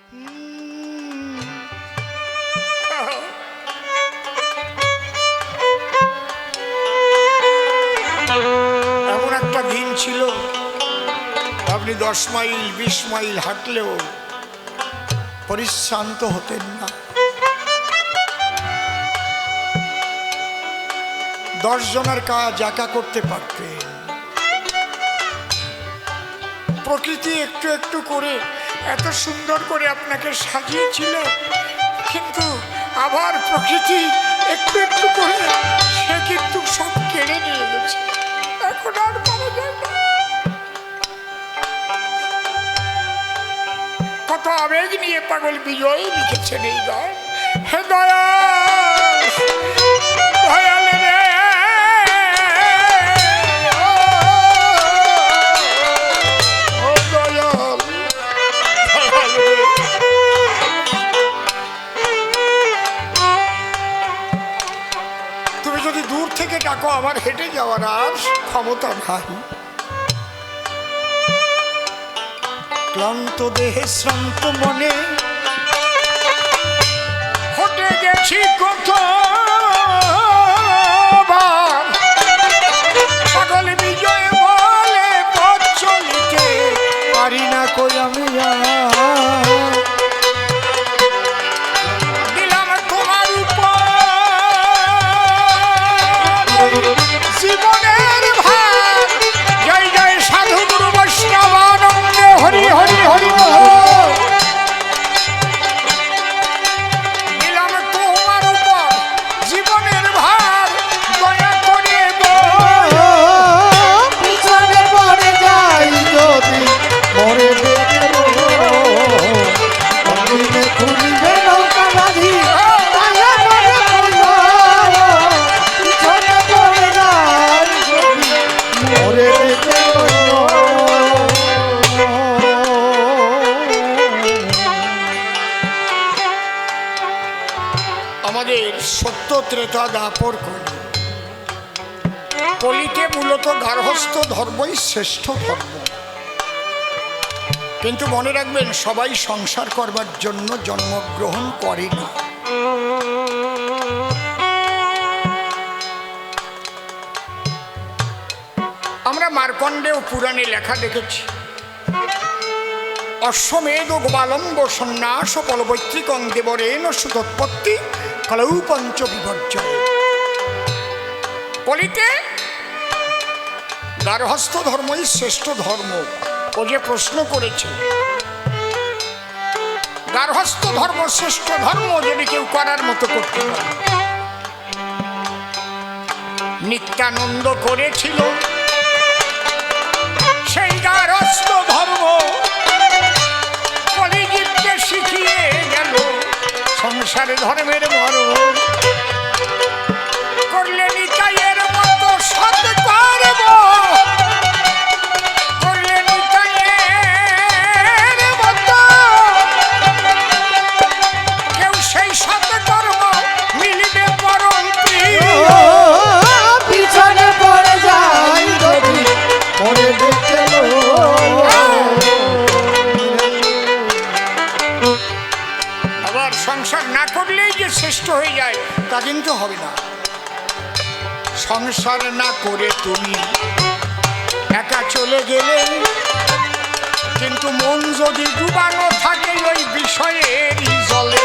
এমন একটা দিন ছিল আপনি 10 মাইল 20 মাইল হাঁটলেও পরিশ্রান্ত হতেন না। 10 জনের কাজ একা করতে পারতেন। প্রকৃতি একটু একটু করে এত সুন্দর করে আপনাকে সাজিয়েছিল, কিন্তু আবার প্রকৃতি একটু একটু করে সে কিন্তু সব কেড়ে নিয়ে গেছে। এখন আর পারা যায় না। কত আবেগ নিয়ে পাগল বিজয় লিখেছেন এই গান। হে দয়াল, দয়াল রে, ও দয়াল, দয়াল রে। তুমি যদি দূর থেকে ডাকো আমার হেঁটে যাওয়ার আর ক্ষমতা নাই। ক্লান্ত দেহে শ্রান্ত মনে হেঁটে গেছি কত পাগল বিজয় বলে পথ চলিতে পারি না কই আমি দিলাম তোমার উপর জীবনের ভার। জয় জয় সাধু গুরু বৈষ্ণবানন্দ হরি হরি হরি দিলাম তোমার উপর জীবনের ভার। দয়া করে পিছনে পড়ে যাই যদি মরে খুলবে নৌকা বাঁধি পিছনে পড়ে যাই যদি মরে আমাদের সত্য ত্রেতা দাপর কলি, কলিতে মূলত গার্হস্থ ধর্মই শ্রেষ্ঠ ধর্ম। কিন্তু মনে রাখবেন, সবাই সংসার করবার জন্য জন্মগ্রহণ করে না। আমরা মার্কণ্ডেয় পুরাণে লেখা দেখেছি, অশ্বমেধ গোপালম্ব সন্ন্যাস ফলবৈত্রিকং দেবরেণ সুতোৎপত্তি কলৌ পঞ্চ বিপর্যয়। কলিতে গার্হস্থ ধর্মই শ্রেষ্ঠ ধর্ম। ও যে প্রশ্ন করেছে, গার্হস্থ ধর্ম শ্রেষ্ঠ ধর্ম যদি কেউ করার মতো করতে পারে। নিত্যানন্দ করেছিল সেই গার্হস্থ ধর্ম, কলিযুগকে শিখিয়ে গেল সংসার ধর্মের মর্ম। করলে নিতাইয়ের মতো সৎ কর্ম, করলে নিতাইয়ের মতো কেউ সেই সৎ কর্ম মিলিবে পরম প্রিয়। পিছনে পড়ে যাই যদি মরে আবার সংসার না করলেই যে শ্রেষ্ঠ হয়ে যায় তা কিন্তু হবে না। সংসার না করে তুমি একা চলে গেলে, কিন্তু মন যদি ডুবানো থাকে ওই বিষয়েরই জলে,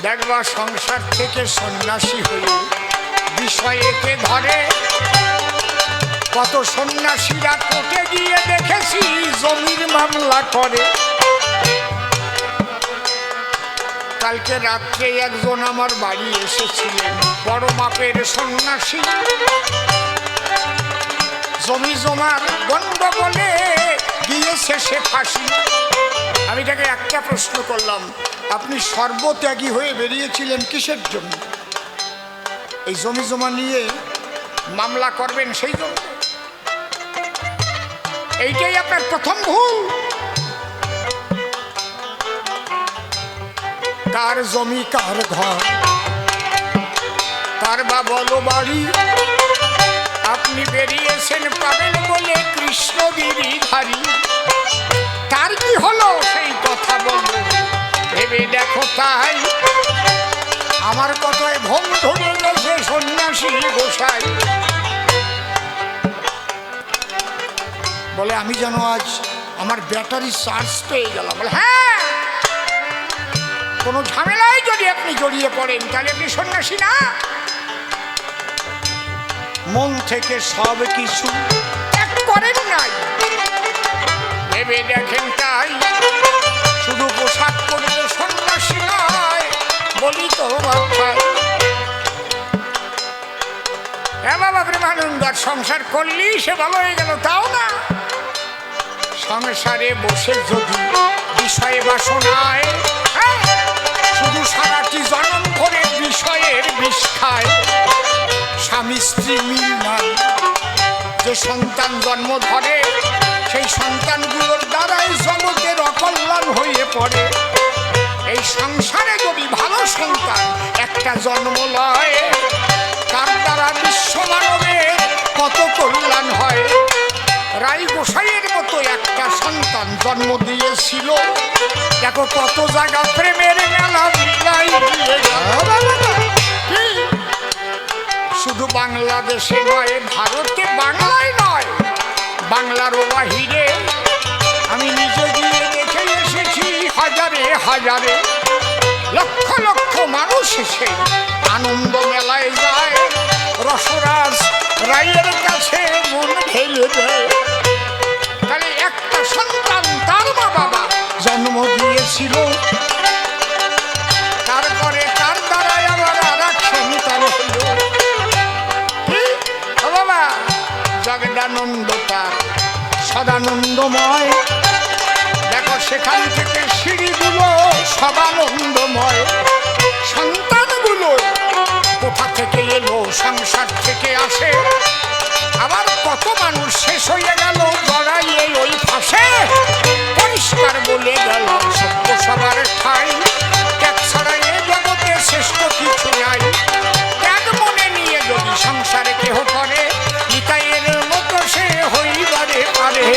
দেখবা সংসার থেকে সন্ন্যাসী হয়ে বিষয়েতে ধরে। কত সন্ন্যাসীরা কোর্টে গিয়ে দেখেছি জমির মামলা করে। কালকে রাত্রে একজন আমার বাড়ি এসেছিলেন, বড় মাপের সন্ন্যাসী। জমি জমার গন্ডগোলে গিয়েছে সে ফাঁসি। আমি তাকে একটা প্রশ্ন করলাম, আপনি সর্বত্যাগী হয়ে বেরিয়েছিলেন কিসের জন্য? এই জমি জমা নিয়ে মামলা করবেন সেই জন্য? এইটাই আপনার প্রথম ভুল। কার জমি কার ঘর, কার বা বলো বাড়ি, আপনি বেরিয়েছেন পাবেন বলে কৃষ্ণগিরি ধারী। তার কি হলো সেই তাই আমার কথায় ভোগ ধরে গেছে সন্ন্যাসী গোসাই। বলে আমি যেন আজ আমার ব্যাটারি চার্জ পেয়ে গেলাম। বলে হ্যাঁ, কোনো ঝামেলায় যদি আপনি জড়িয়ে পড়েন তাহলে আপনি সন্ন্যাসী না। মন থেকে সব কিছু ত্যাগ করেন নাই, ভেবে দেখেন তাই শুধু পোশাক পরলে সন্ন্যাসী নয় বলি তো ভাই। হ্যাঁ বাবা প্রেমানন্দ, সংসার করলেই সে ভালো হয়ে গেল তাও না। সংসারে বসে যদি বিষয়ে বাসনায় শুধু সারাটি জনম করে বিষয়ের বিষ খায়, স্বামী স্ত্রী মিল নাই, যে সন্তান জন্ম ধরে সেই সন্তানগুলোর দ্বারাই জগতের অকল্যাণ হয়ে পড়ে। এই সংসারে যদি ভালো সন্তান একটা জন্ম লয়, তার দ্বারা বিশ্ব মানবের কত কল্যাণ হয়। রাই গোসাইয়ের মতো একটা সন্তান জন্ম দিয়েছিল, দেখো কত জায়গা প্রেমের মেলা মিলাই দিয়ে গেল। শুধু বাংলাদেশে নয়, ভারতে বাংলায় নয়, বাংলারও বাহিরে আমি নিজে গিয়ে দেখে এসেছি। হাজারে হাজারে লক্ষ লক্ষ মানুষ এসে আনন্দ মেলায় যায়, রসরাজ রায়ের কাছে মন ঢেলে দেয়। তাহলে একটা সন্তান তার মা বাবা জন্ম দিয়েছিল, তারপরে তার দ্বারাই আবার আর এক সন্তান হইল। বাবা জগদানন্দ তার সদানন্দময়, দেখো সেখান থেকে সিঁড়িগুলো সদানন্দময়। সন্তানগুলো কোথা থেকে এলো? সংসার থেকে আসে। আবার কত মানুষ শেষ হয়ে গেল জড়াইয়ে ওই ফাঁসে। পরিষ্কার বলে গেল সত্য সবার ঠাই, ত্যাগ ছাড়া এ জগতে শ্রেষ্ঠ কিছু নাই। ত্যাগ মনে নিয়ে যদি সংসারে কেহ করে, নিতাইয়ের মতো সে হইবারে পারে।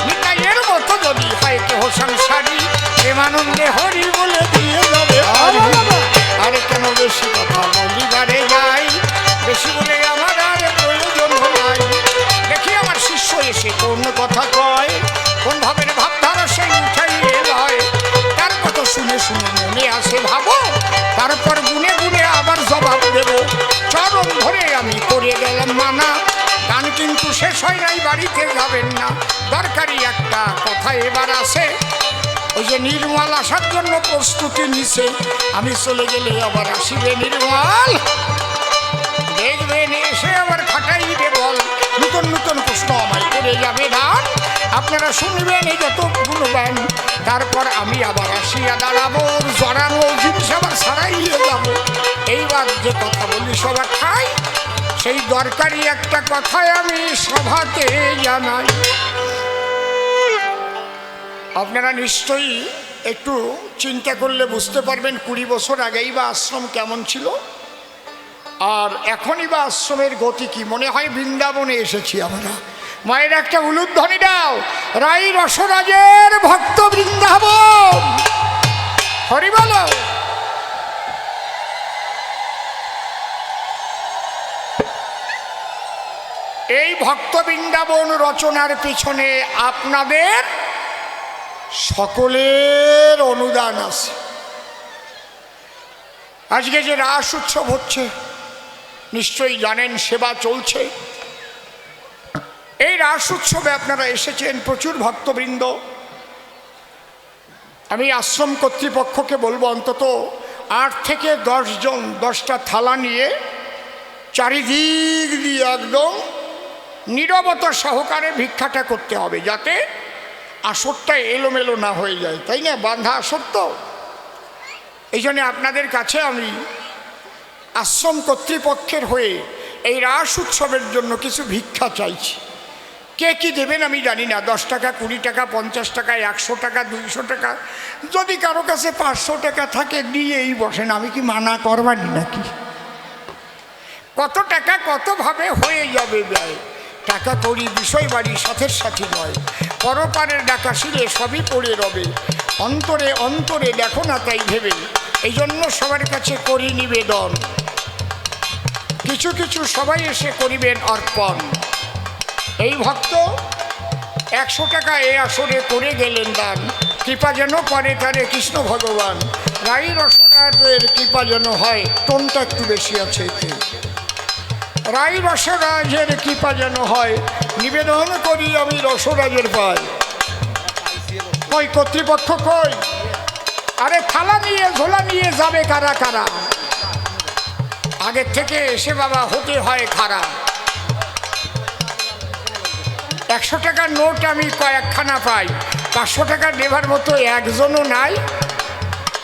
নিতাইয়ের মতো যদি হয় কেহ সংসারী, প্রেমানন্দে হরি বলে দিয়ে যাবে। আরে কেন বেশি কথা বলিবারে যাই, বেশি বলে আমার আর প্রয়োজন নাই। দেখি আমার শিষ্য এসে কোন কথা কয়, কোন ভাবের ভাবধারা সেই উঠাইয়ে লয়। তার কথা শুনে শুনে মনে আসে ভাবো, তারপর গুনে গুনে আবার জবাব দেব। চরণ ধরে আমি করে গেলাম মানা, গান কিন্তু শেষ হয় নাই, বাড়িতে যাবেন না। দরকারি একটা কথা এবার আসে, ওই যে নির্মল আসার জন্য প্রস্তুতি নিছে। আমি চলে গেলে আবার আসিবে নির্মল, দেখবেন এসে আবার খাটাইবে বল। নতুন নতুন প্রশ্ন আমায় করে যাবে না, আপনারা শুনবেন এই যত গুণবেন। তারপর আমি আবার আসিয়া দাঁড়াবো, জড়ানো জিনিস আবার ছাড়াইয়ে যাবো। এইবার যে কথা বলি সবার খাই, সেই দরকারি একটা কথাই আমি সভাতে জানাই। আপনারা নিশ্চয়ই একটু চিন্তা করলে বুঝতে পারবেন 20 বছর আগেই বা আশ্রম কেমন ছিল, আর এখনই বা আশ্রমের গতি কি। মনে হয় বৃন্দাবনে এসেছি আমরা। মায়ের একটা উলুধ্বনি দাও, রাই রসরাজের ভক্ত বৃন্দাবন, হরি বলো। এই ভক্ত বৃন্দাবন রচনার পিছনে আপনাদের সকলের অনুদান আছে। আজকে যে রাস উৎসব হচ্ছে নিশ্চয়ই জানেন, সেবা চলছে। এই রাস উৎসবে আপনারা এসেছেন প্রচুর ভক্তবৃন্দ। আমি আশ্রম কর্তৃপক্ষকে বলবো অন্তত 8 থেকে 10 জন 10টা থালা নিয়ে চারিদিক দিয়ে একদম নীরবতা সহকারে ভিক্ষাটা করতে হবে, যাতে আসরটা এলোমেলো না হয়ে যায়, তাই না? বাঁধা আসর তো। এই জন্য আপনাদের কাছে আমি আশ্রম কর্তৃপক্ষের হয়ে এই রাস উৎসবের জন্য কিছু ভিক্ষা চাইছি। কে কি দেবেন আমি জানি না, 10 টাকা, 20 টাকা, 50 টাকা, 100 টাকা, 200 টাকা, যদি কারো কাছে 500 টাকা থাকে নিয়েই বসেন, আমি কি মানা করবানি নাকি? কত টাকা কতভাবে হয়ে যাবে ব্যয়। টাকা করি বিষয় বাড়ি সাথে সাথে নয়, পরপারের ডাকা শিলে সবই পড়ে রবে। অন্তরে অন্তরে দেখো না তাই ভেবে, এই জন্য সবার কাছে করি নিবেদন। কিছু কিছু সবাই এসে করিবেন অর্পণ। এই ভক্ত 100 টাকা এ আসরে করে গেলেন দান, কৃপা যেন করে তারে কৃষ্ণ ভগবান। রাই রসরাজের কৃপা যেন হয়, টোনটা একটু বেশি আছে এতে। রাই রসরাজের কৃপা যেন হয়, নিবেদন করি আমি রসরাজের পাই। কই কর্তৃপক্ষ কই? আরে থালা নিয়ে ঝোলা নিয়ে যাবে কারা কারা? আগের থেকে এসে বাবা হতে হয় খারাপ। 100 টাকার নোট আমি কয়েকখানা পাই, 500 টাকা দেবার মতো একজনও নাই।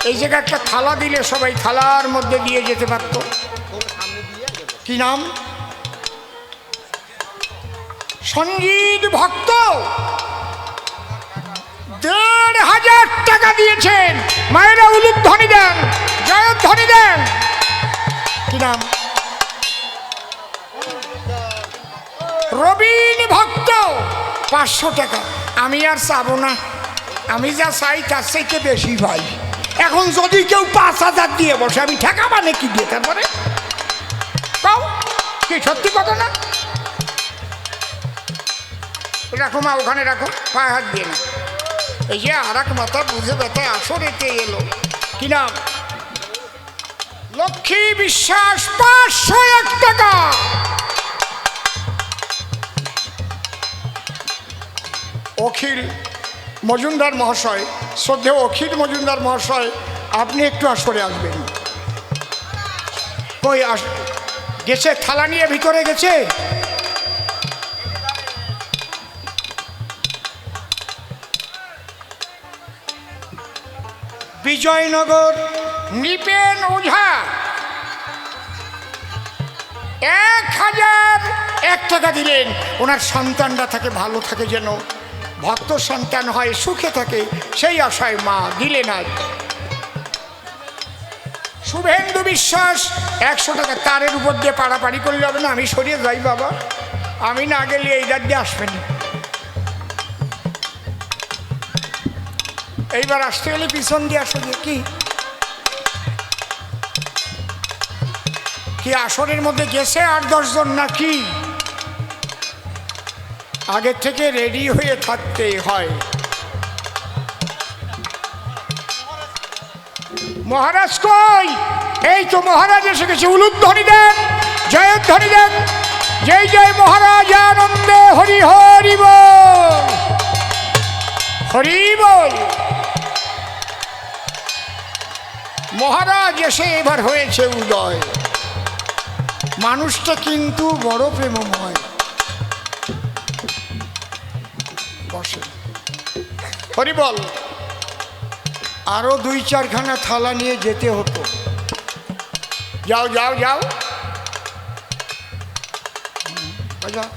এই জায়গায় একটা থালা দিলে সবাই থালার মধ্যে দিয়ে যেতে পারত। কি নাম? সঞ্জিত ভক্ত 1500 টাকা দিয়েছেন। মায়েরা উলুধ্বনি দেন, জয়ধ্বনি দেন। কি নাম? রবীন ভক্ত 500 টাকা। আমি আর চাবো না, আমি যা চাই তার চাইতে বেশি পাই। এখন যদি কেউ 5000 দিয়ে বসে, আমি ঠেকা মানে কি দিয়ে তারপরে তাও কি সত্যি কথা না? রাখো মা, ওখানে রাখো, পায়ে হাত দিয়ে না। এই যে আর এক মাথা বুঝে ব্যথায় আসরেতে এলো। কি নাম? লক্ষ্মী বিশ্বাস 501 টাকা। অখিল মজুমদার মহাশয়, শ্রদ্ধেয় অখিল মজুমদার মহাশয়, আপনি একটু আসরে আসবেন। কই গেছে? থালা নিয়ে ভিতরে গেছে। বিজয়নগর নিপেন ওঝা 1001 টাকা দিলেন। ওনার সন্তানরা থাকে ভালো থাকে, যেন ভক্ত সন্তান হয়, সুখে থাকে, সেই আশায় মা দিলেন। আজ শুভেন্দু বিশ্বাস 100 টাকা। তারের উপর দিয়ে পাড়াপাড়ি করলে হবে না, আমি সরিয়ে যাই বাবা, আমি না গেলে এই দাঁত দিয়ে আসবেন। এইবার আসতে গেলে পিছন দিয়ে আসবে। কি আসরের মধ্যে গেছে 8-10 জন নাকি? আগে থেকে রেডি হয়ে থাকতে হয়। মহারাজ কই? এই তো মহারাজ এসে গেছে। উলুধ্বনি দেন, জয়ধ্বনি দেন। জয় জয় মহারাজ আনন্দে হরি হরি বল, হরি বল। মহারাজ এসে এবার হয়েছে উদয়। মানুষটা কিন্তু বড় প্রেমময়। বসে হরি বল। আরো 2-4খানা থালা নিয়ে যেতে হতো। যাও যাও যাও যাও।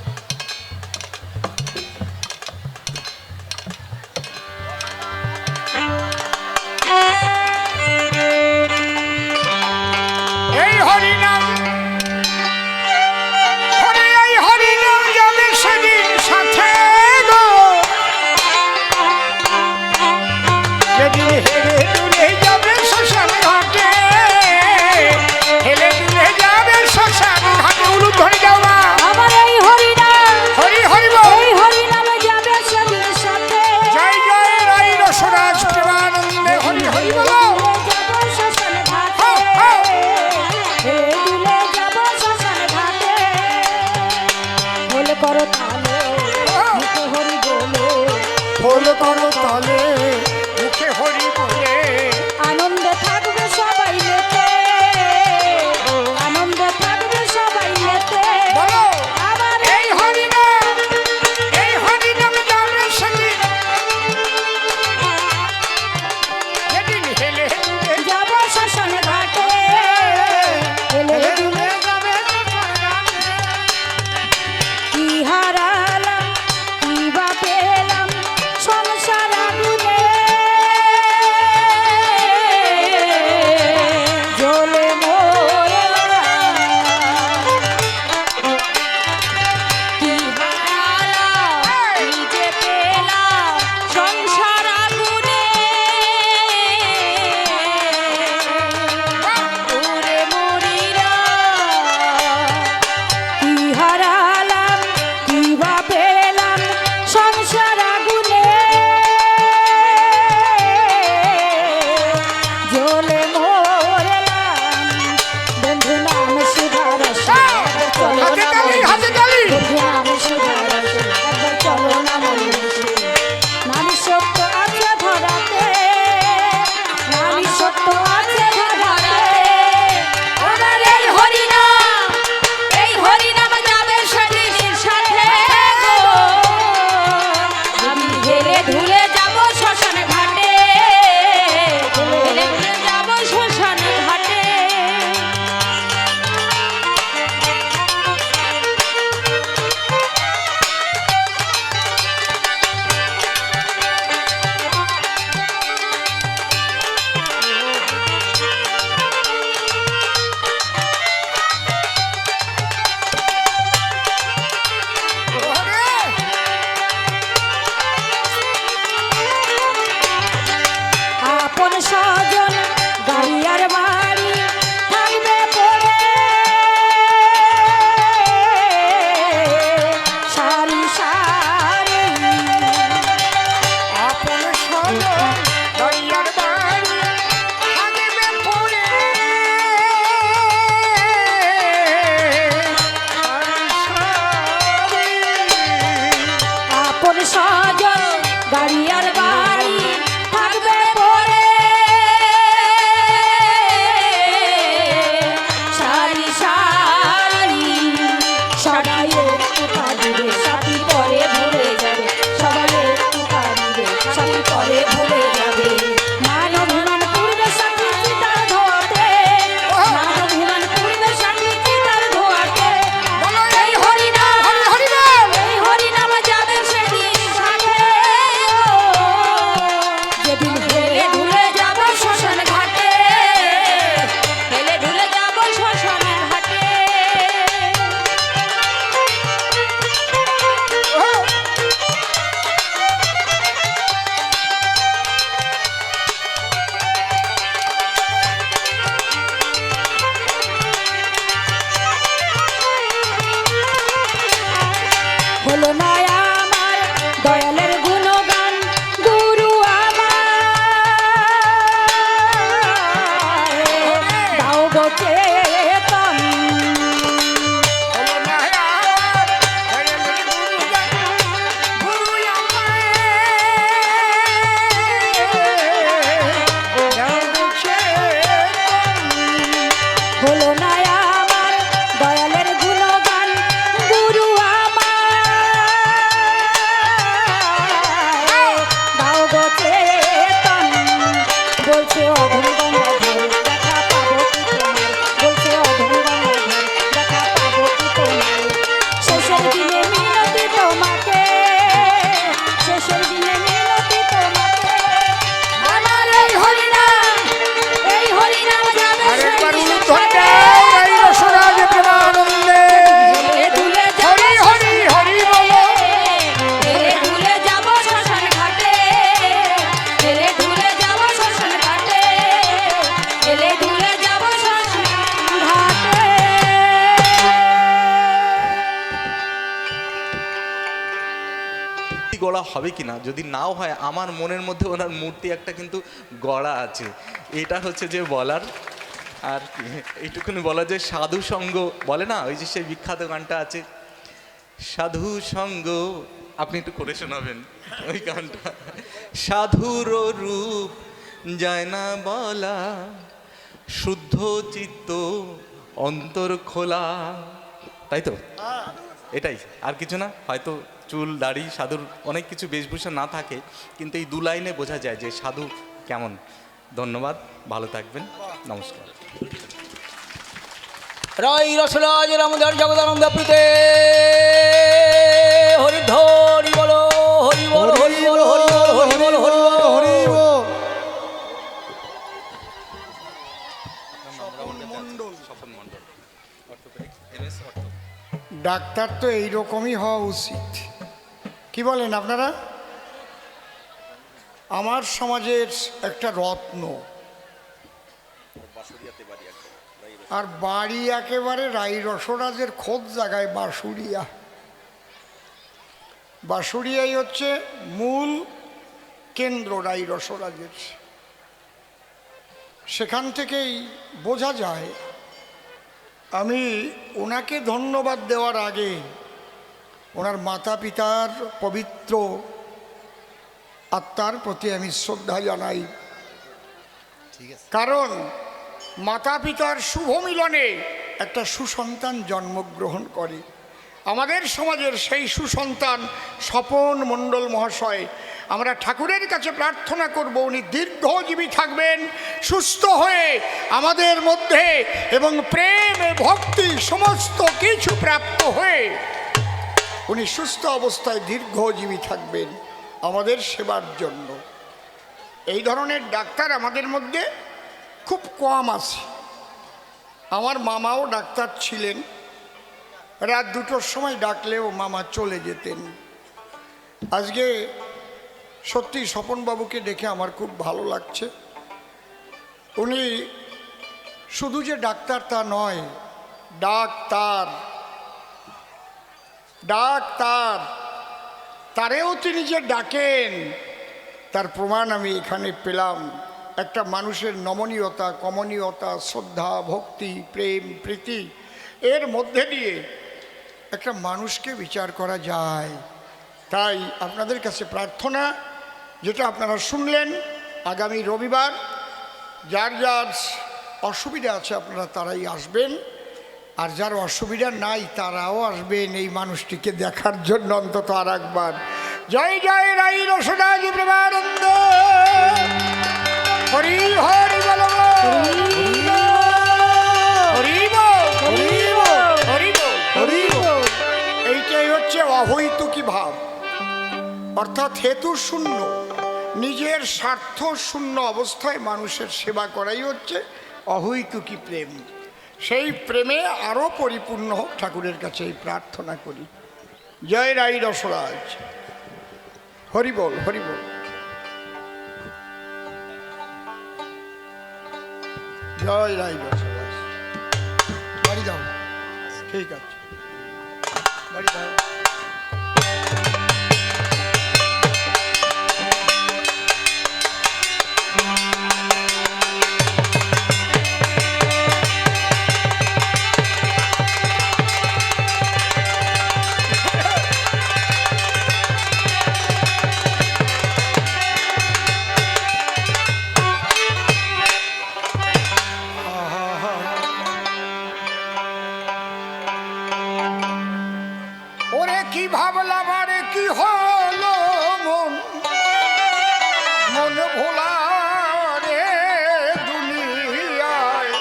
এই হরিনাম, এই হরিনাম যাবে সেদিন সাথে গো, যেদিন হেরে দূরে যাবে শ্মশান ঘাটে, হেলে দূরে যাবে শ্মশান ঘাটে। উলুধ্বনি দাও মা। আমার এই হরিনাম, হরি হরি বল। এই হরিনামে যাবে সেদিন সাথে। জয় জয় রাই রসরাজ প্রেমানন্দে হরি হরি বল। যাব শ্মশান ঘাটে, হেলে দুলে যাব শ্মশান ঘাটে। বল করো তালে, মুখে হরি বলে, বল করো তালে, মুখে হরি বলে। আনন্দে থাকবে সবাই মেতে, আনন্দে থাকবে সবাই মেতে। বলো আমার এই হরিনাম, এই হরিনাম যাবে সেদিন, যেদিন হেলে দুলে যাব শ্মশান ঘাটে, হেলে দুলে যাবে শ্মশান ঘাটে। কি হারালাম কি বা পেলাম, সংসার আগুনে দয়ার বাড়ি থাকবে পড়ে আপন সজন গাড়ি আর বাড়ি থাকবে পরে সারি সারি সবাই একটু কাঁদিবে সাথী পরে ভুলে যাবে সবাই একটু কাঁদিবে সাথী পরে ভুলে যাবে মান অভিমান পূর্বে সাথী চিতার ধোয়াতে মান অভিমান পূর্বে সাথী চিতার ধোয়াতে বলো এই হরিনাম হরি হরি বল এই হরিনাম যাবে সেদিন সাথে যেদিন হেলে ধুলে যাব শ্মশান ঘাটে হেলে ধুলে যাব শ্মশানের ঘাটে হলো না আমার দয়ালের গুণগান গুরু আমার দাও গো চেতন হলো না আমার দয়ালের গুরুগান গুরু আমায় দাও গো চেতন। হলো না আমার দয়ালের গুণগান গুরু আমার দাও গো চেতন বলছে অধম গঙ্গাধর দেখা পাবো কি তোমার বলছে অধম গঙ্গাধর দেখা পাবো কি তোমার শেষের দিনে মিনতি তোমাকে শেষের দিনে মিনতি তোমাকে আমার এই হরিনাম যাবে আরেকবার সেই উলুধ্বনি সাথে। দাও, এই রসরাজ প্রেমানন্দে। হেলে ধুলে হরি হরি হরি বলো। হেলে ধুলে যাব শ্মশান ঘাটে হেলে ধুলে যাব শ্মশান ঘাটে হেলে ধুলে যাব শ্মশান ঘাটে গড়া হবে কিনা, যদি নাও হয় আমার মনের মধ্যে ওনার মূর্তি একটা কিন্তু গড়া আছে, এটা হচ্ছে যে বলার। আর কি, এইটুকুনি বলা যায় সাধু সঙ্গ বলে না, ওই যে সেই বিখ্যাত গানটা আছে সাধু সঙ্গ, আপনি একটু করে শোনাবেন ওই গানটা। সাধুর রূপ যায় না বলা, শুদ্ধ চিত্ত অন্তর খোলা, তাই তো? এটাই, আর কিছু না। হয়তো চুল দাড়ি সাধুর অনেক কিছু বেশভূষা না থাকে, কিন্তু এই দু লাইনে বোঝা যায় যে সাধু কেমন। ধন্যবাদ, ভালো থাকবেন, নমস্কার। রাই রসরাজ রামদার জগদানন্দ প্রীতে হরি ধরি বলো হরি বল হরি বল হরি বল হরি বল হরি বল হরি বল। ডাক্তার তো এইরকমই হওয়া উচিত, কি বলেন আপনারা? আমার সমাজের একটা রত্ন, আর বাড়ি একেবারে রাই রসরাজের খোঁজ জায়গায় বাঁশুড়িয়া। বাঁশুড়িয়াই হচ্ছে মূল কেন্দ্র রাই রসরাজের। সেখান থেকেই বোঝা যায়। আমি ওনাকে ধন্যবাদ দেওয়ার আগে ওনার মাতা পিতার পবিত্র আত্মার প্রতি আমি শ্রদ্ধা জানাই। কারণ মাতা পিতার শুভ মিলনে একটা সুসন্তান জন্মগ্রহণ করে। আমাদের সমাজের সেই সুসন্তান স্বপন মণ্ডল মহাশয়, আমরা ঠাকুরের কাছে প্রার্থনা করব উনি দীর্ঘজীবী থাকবেন, সুস্থ হয়ে আমাদের মধ্যে এবং প্রেম ভক্তি সমস্ত কিছু প্রাপ্ত হয়ে উনি সুস্থ অবস্থায় দীর্ঘজীবী থাকবেন আমাদের সেবার জন্য। এই ধরনের ডাক্তার আমাদের মধ্যে খুব কম আছে। আমার মামাও ডাক্তার ছিলেন, রাত 2টোর সময় ডাকলেও মামা চলে যেতেন। আজকে সত্যি স্বপনবাবুকে দেখে আমার খুব ভালো লাগছে। উনি শুধু যে ডাক্তার তা নয়, ডাক্তার ডাক্তার তারেও তিনি যে ডাকেন তার প্রমাণ আমি এখানে পেলাম। একটা মানুষের নমনীয়তা, কমনীয়তা, শ্রদ্ধা, ভক্তি, প্রেম, প্রীতি এর মধ্যে দিয়ে একটা মানুষকে বিচার করা যায়। তাই আপনাদের কাছে প্রার্থনা, যেটা আপনারা শুনলেন, আগামী রবিবার যার যার অসুবিধা আছে আপনারা তারাই আসবেন, আর যার অসুবিধা নাই তারাও আসবেন এই মানুষটিকে দেখার জন্য অন্তত আর একবার। জয় জয় রাই রসদাজি প্রেমানন্দ, হরি হরি বল, হরি বল, হরি বল। এইটাই হচ্ছে অহৈতুকী ভাব, অর্থাৎ হেতু শূন্য, নিজের স্বার্থ শূন্য অবস্থায় মানুষের সেবা করাই হচ্ছে অহৈতুকী প্রেম। সেই প্রেমে আরও পরিপূর্ণ হোক ঠাকুরের কাছে এই প্রার্থনা করি। জয় রাই রসরাজ, হরি বল, হরি বল। জয় রাই রসরাজ। বাড়ি দাও, ঠিক আছে, বাড়ি দাও। ওরে কি ভাবলাম, আরে কি হলো মন, মন ভোলা রে দুনিয়ায়।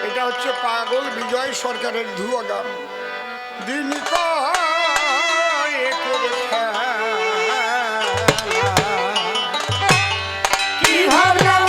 এটা হচ্ছে পাগল বিজয় সরকারের ধুয়া গান। দিন কয়েকের খেলা, কি ভাবলাম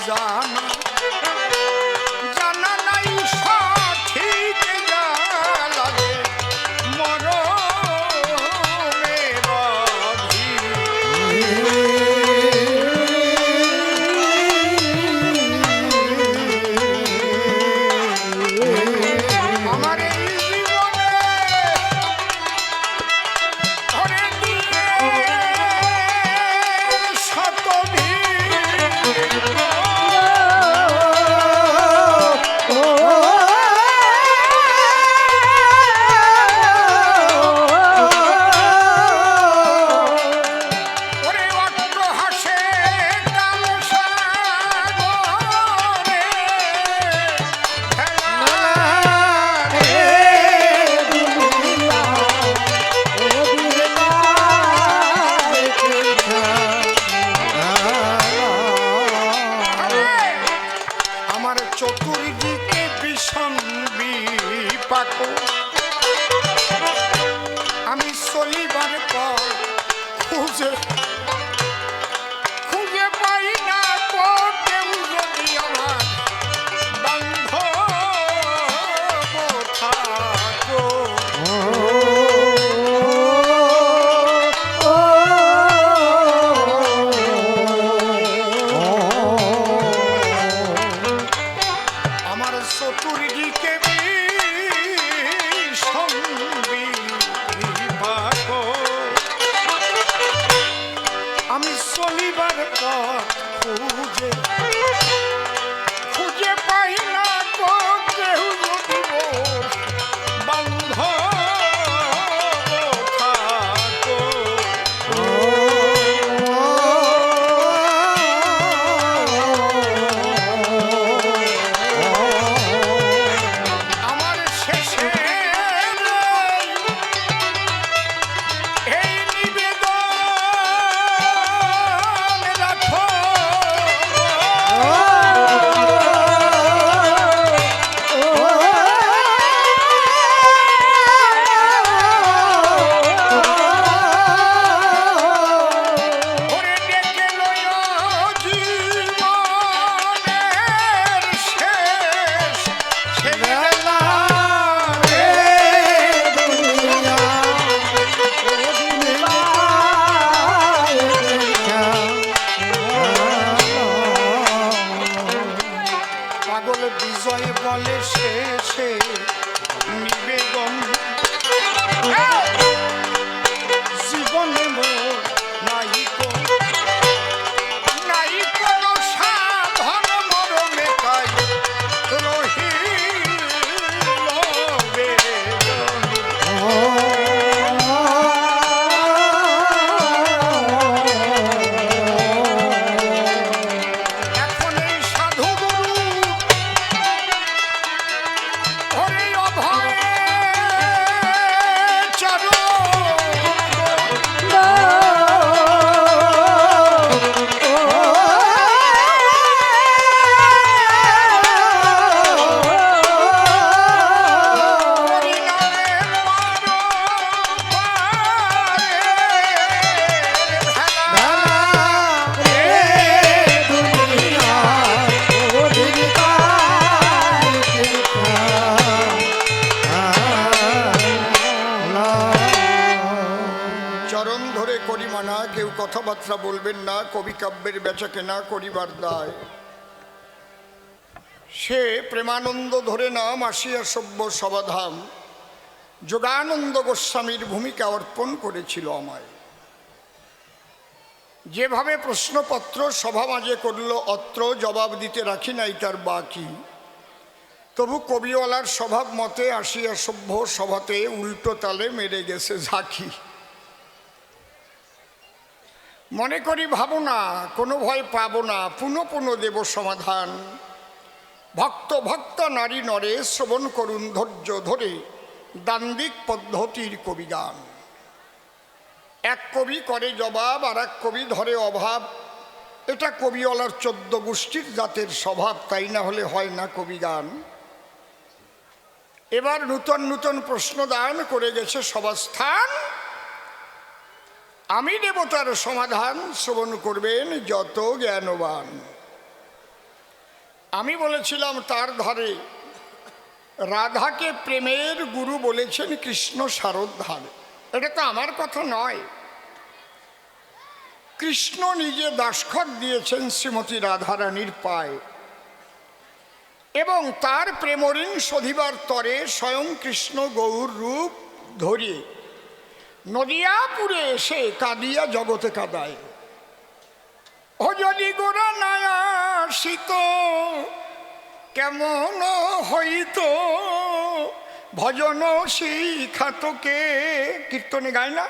জানা জানা নাই সঠিক যা লাগে মরমের আমার এই জীবনে ধরে দিয়ে শত ওরে অট্ট হাসে কাল সাগরে আমার চতুর্দিকে ভীষণ বিপাক আমি চলিবার পর খুঁজে খুঁজে পাই না কেউ যদি আমার বান্ধব থাকো আমার চতুর্দিকে ভীষণ বিপাক আমি চলিবার পথ খুঁজে খুঁজে পাই না কেউ যদি মোর বান্ধব থাকো আমার শেষে এই নিবেদন রাখো ওরে ডেকে লইও জীবনের শেষ ছেলেবেলা রে পাগল বিজয় বলে শেষে নিবেদন জীবনে মোর নাই কোনো সাধন মরমে তাই রহিল বেদন। এখন এই সাধু গুরু হরে অভয় চরণ চরণ ধরে করি মানা, কেউ কথাবার্তা বলবেন না, কবি কাব্যের বেচা কেনা করিবার দায়। সে প্রেমানন্দ ধরে নাম আসিয়া সভ্য সবাধাম, যোগানন্দ গোস্বামীর ভূমিকা অর্পণ করেছিল আমায়। যেভাবে প্রশ্নপত্র সভা মাঝে করল অত্র, জবাব দিতে রাখি নাই তার বাকি। তবু কবিওয়ালার স্বভাব মতে আসিয়া সভ্য সভাতে উল্টো তালে মেরে গেছে ঝাঁকি। মনে করি ভাবো না, কোনো ভয় পাবো না, পুনঃ পুনঃ দেব সমাধান। ভক্ত ভক্ত নারী নরে শ্রবণ করুন ধৈর্য ধরে দান্দিক পদ্ধতির কবিগান। এক কবি করে জবাব, আর এক কবি ধরে অভাব। এটা কবিওয়ালার 14 গোষ্ঠীর জাতের স্বভাব, তাই না হলে হয় না কবিগান। এবার নূতন নূতন প্রশ্ন দান করে গেছে সভাস্থান। আমি দেব তার সমাধান, শ্রবণ করবেন যত জ্ঞানবান। আমি বলেছিলাম তার ধারে রাধাকে প্রেমের গুরু বলেছেন কৃষ্ণ সারোদ্ধার। এটা তো আমার কথা নয়, কৃষ্ণ নিজে দাসখত দিয়েছেন শ্রীমতী রাধারানীর পায়ে, এবং তার প্রেমঋণ শোধিবার তরে স্বয়ং কৃষ্ণ গৌর রূপ ধরিয়ে নদিয়াপুরে এসে কাঁদিয়া জগতে কাঁদায়। ও যদি গোরা নায়া আসিত কেমন হইত ভজন শিখাতকে, কীর্তনে গায় না,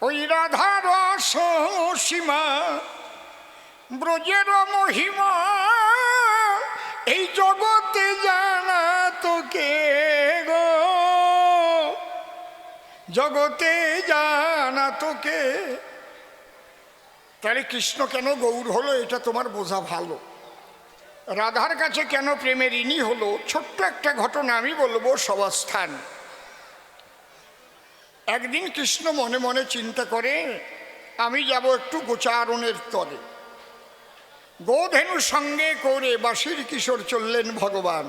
ওই রাধার সীমা ব্রজের মহিমা এই জগতে জানা তোকে গো, জগতে জানা তোকে। তাহলে কৃষ্ণ কেন গৌর হলো এটা তোমার বোঝা ভালো। রাধার কাছে কেন প্রেমের ঋণী হলো, ছোট্ট একটা ঘটনা আমি বলবো সবাস্থান। একদিন কৃষ্ণ মনে মনে চিন্তা করে আমি যাব একটু গোচারণের তরে। গোধেনু সঙ্গে করে বাঁশির কিশোর চললেন ভগবান।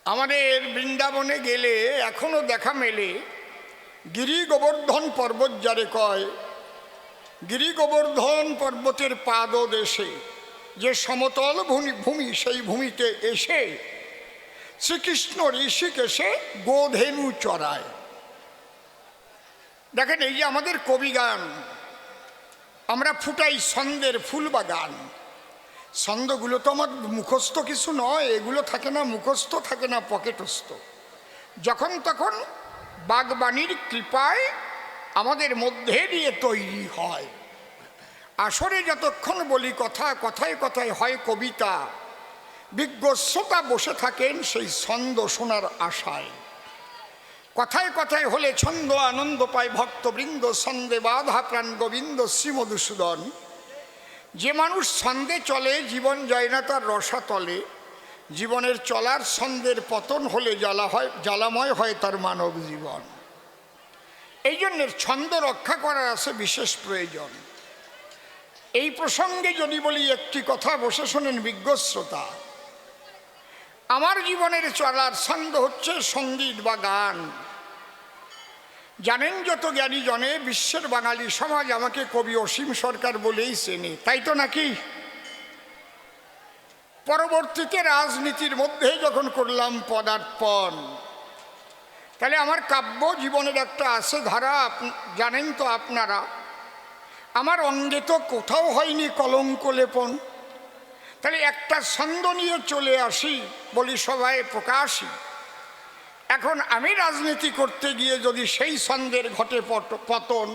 আমাদের বৃন্দাবনে গেলে এখনো দেখা মেলে গিরি গোবর্ধন পর্বত যারে কয়, গিরি গোবর্ধন পর্বতের পাদদেশে যে সমতল ভূমি, সেই ভূমিতে এসে শ্রীকৃষ্ণ ঋষিকেশে গোধেনু চড়ায়। দেখেন, এই যে আমাদের কবিগান আমরা ফুটাই ছন্দের ফুল বা গান, ছন্দগুলো তো আমার মুখস্থ কিছু নয়, এগুলো থাকে না মুখস্থ, থাকে না পকেটস্থ, যখন তখন বাগবাণীর কৃপায় আমাদের মধ্যে দিয়ে তৈরি হয়। আসরে যতক্ষণ বলি কথা, কথায় কথায় হয় কবিতা, বিজ্ঞ শ্রোতা বসে থাকেন সেই ছন্দ শোনার আশায়। কথায় কথায় হলে ছন্দ আনন্দ পায় ভক্তবৃন্দ, ছন্দে বাধা প্রাণ গোবিন্দ শ্রীমধুসূদন। যে মানুষ ছন্দে চলে জীবন যায় না তার রসাতলে, জীবনের চলার ছন্দের পতন হলে জ্বালাময় হয় তার মানব জীবন। এই জন্য ছন্দ রক্ষা করার আছে বিশেষ প্রয়োজন। এই প্রসঙ্গে যদি বলি একটি কথা, বসে শোনেন বিজ্ঞ শ্রোতা। আমার জীবনের চলার ছন্দ হচ্ছে সঙ্গীত বা গান। জানেন যত জ্ঞানী জনে বিশ্বের বাঙালি সমাজ আমাকে কবি অসীম সরকার বলেই চেনে, তাই তো নাকি? পরবর্তীতে রাজনীতির মধ্যে যখন করলাম পদার্পণ, তাহলে আমার কাব্য জীবনের একটা আছে ধারা, জানেন তো আপনারা। আমার অঙ্গে তো কোথাও হয়নি কলঙ্ক লেপন, তাহলে একটা ছন্দ নিয়ে চলে আসি, বলি সবাই প্রকাশই। এখন আমি রাজনীতি করতে গিয়ে যদি সেই ছন্দের ঘটে পতন,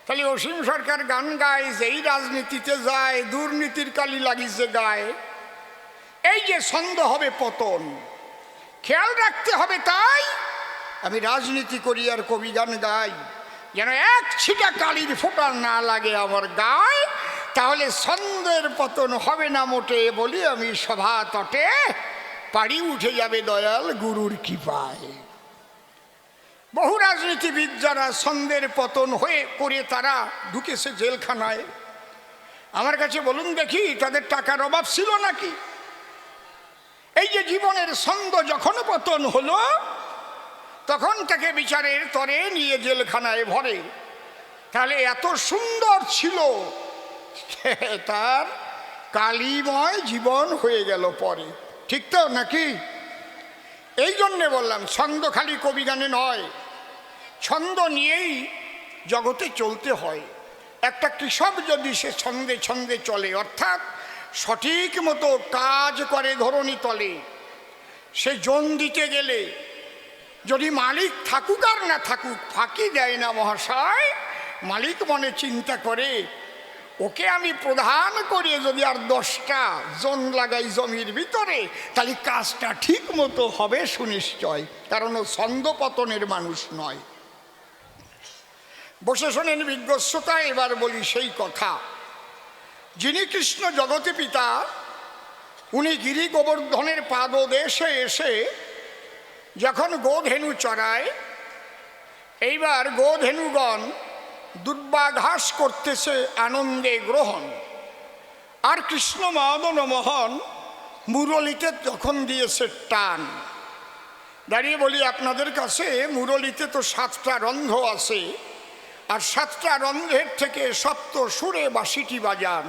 তাহলে অসীম সরকার গান গায়, যেই রাজনীতিতে যায় দুর্নীতির কালি লাগিছে গায়, এই যে ছন্দ হবে পতন, খেয়াল রাখতে হবে। তাই আমি রাজনীতি করি আর কবি গান গাই, যেন এক ছিটা কালির ফোঁটা না লাগে আমার গায়ে, তাহলে ছন্দের পতন হবে না মোটে। বলি আমি সভা তটে পাড়ি উঠে যাবে দয়াল গুরুর কৃপায়। বহু রাজনীতিবিদ যারা ছন্দের পতন হয়ে করে তারা ঢুকেছে জেলখানায়, আমার কাছে বলুন দেখি তাদের টাকার অভাব ছিল নাকি? এই যে জীবনের ছন্দ যখন পতন হলো, তখন তাকে বিচারের তরে নিয়ে জেলখানায় ভরে। তাহলে এত সুন্দর ছিল, তার কালিময় জীবন হয়ে গেল পরে, ঠিক তো নাকি? এই জন্যে বললাম ছন্দ খালি কবি গানে নয়, ছন্দ নিয়েই জগতে চলতে হয়। একটা কৃষক যদি সে ছন্দে ছন্দে চলে, অর্থাৎ সঠিক মতো কাজ করে ধরণী তলে, সে জন দিতে গেলে যদি মালিক থাকুক আর না থাকুক ফাঁকি দেয় না মহাশয়। মালিক মনে চিন্তা করে ওকে আমি প্রধান করে যদি আর 10টা জন লাগাই জমির ভিতরে, তাহলে কাজটা ঠিক মতো হবে সুনিশ্চয়, কারণ ও ছন্দপতনের মানুষ নয়। বসে শোনেন বিজ্ঞ শ্রোতা, এবার বলি সেই কথা। যিনি কৃষ্ণ জগতে পিতা, উনি গিরি গোবর্ধনের পাদদেশে এসে যখন গোধেনু চড়ায়, এইবার গোধেনুগণ দুর্বাঘাস করতেছে আনন্দে গ্রহণ। আর কৃষ্ণ মদন মোহন মুরলীতে যখন দিয়েছে টান, দাঁড়িয়ে বলি আপনাদের কাছে, মুরলীতে তো 7টা রন্ধ্র আছে, আর 7টা রন্ধ্রের থেকে সপ্ত সুরে বাঁশিটি বাজান।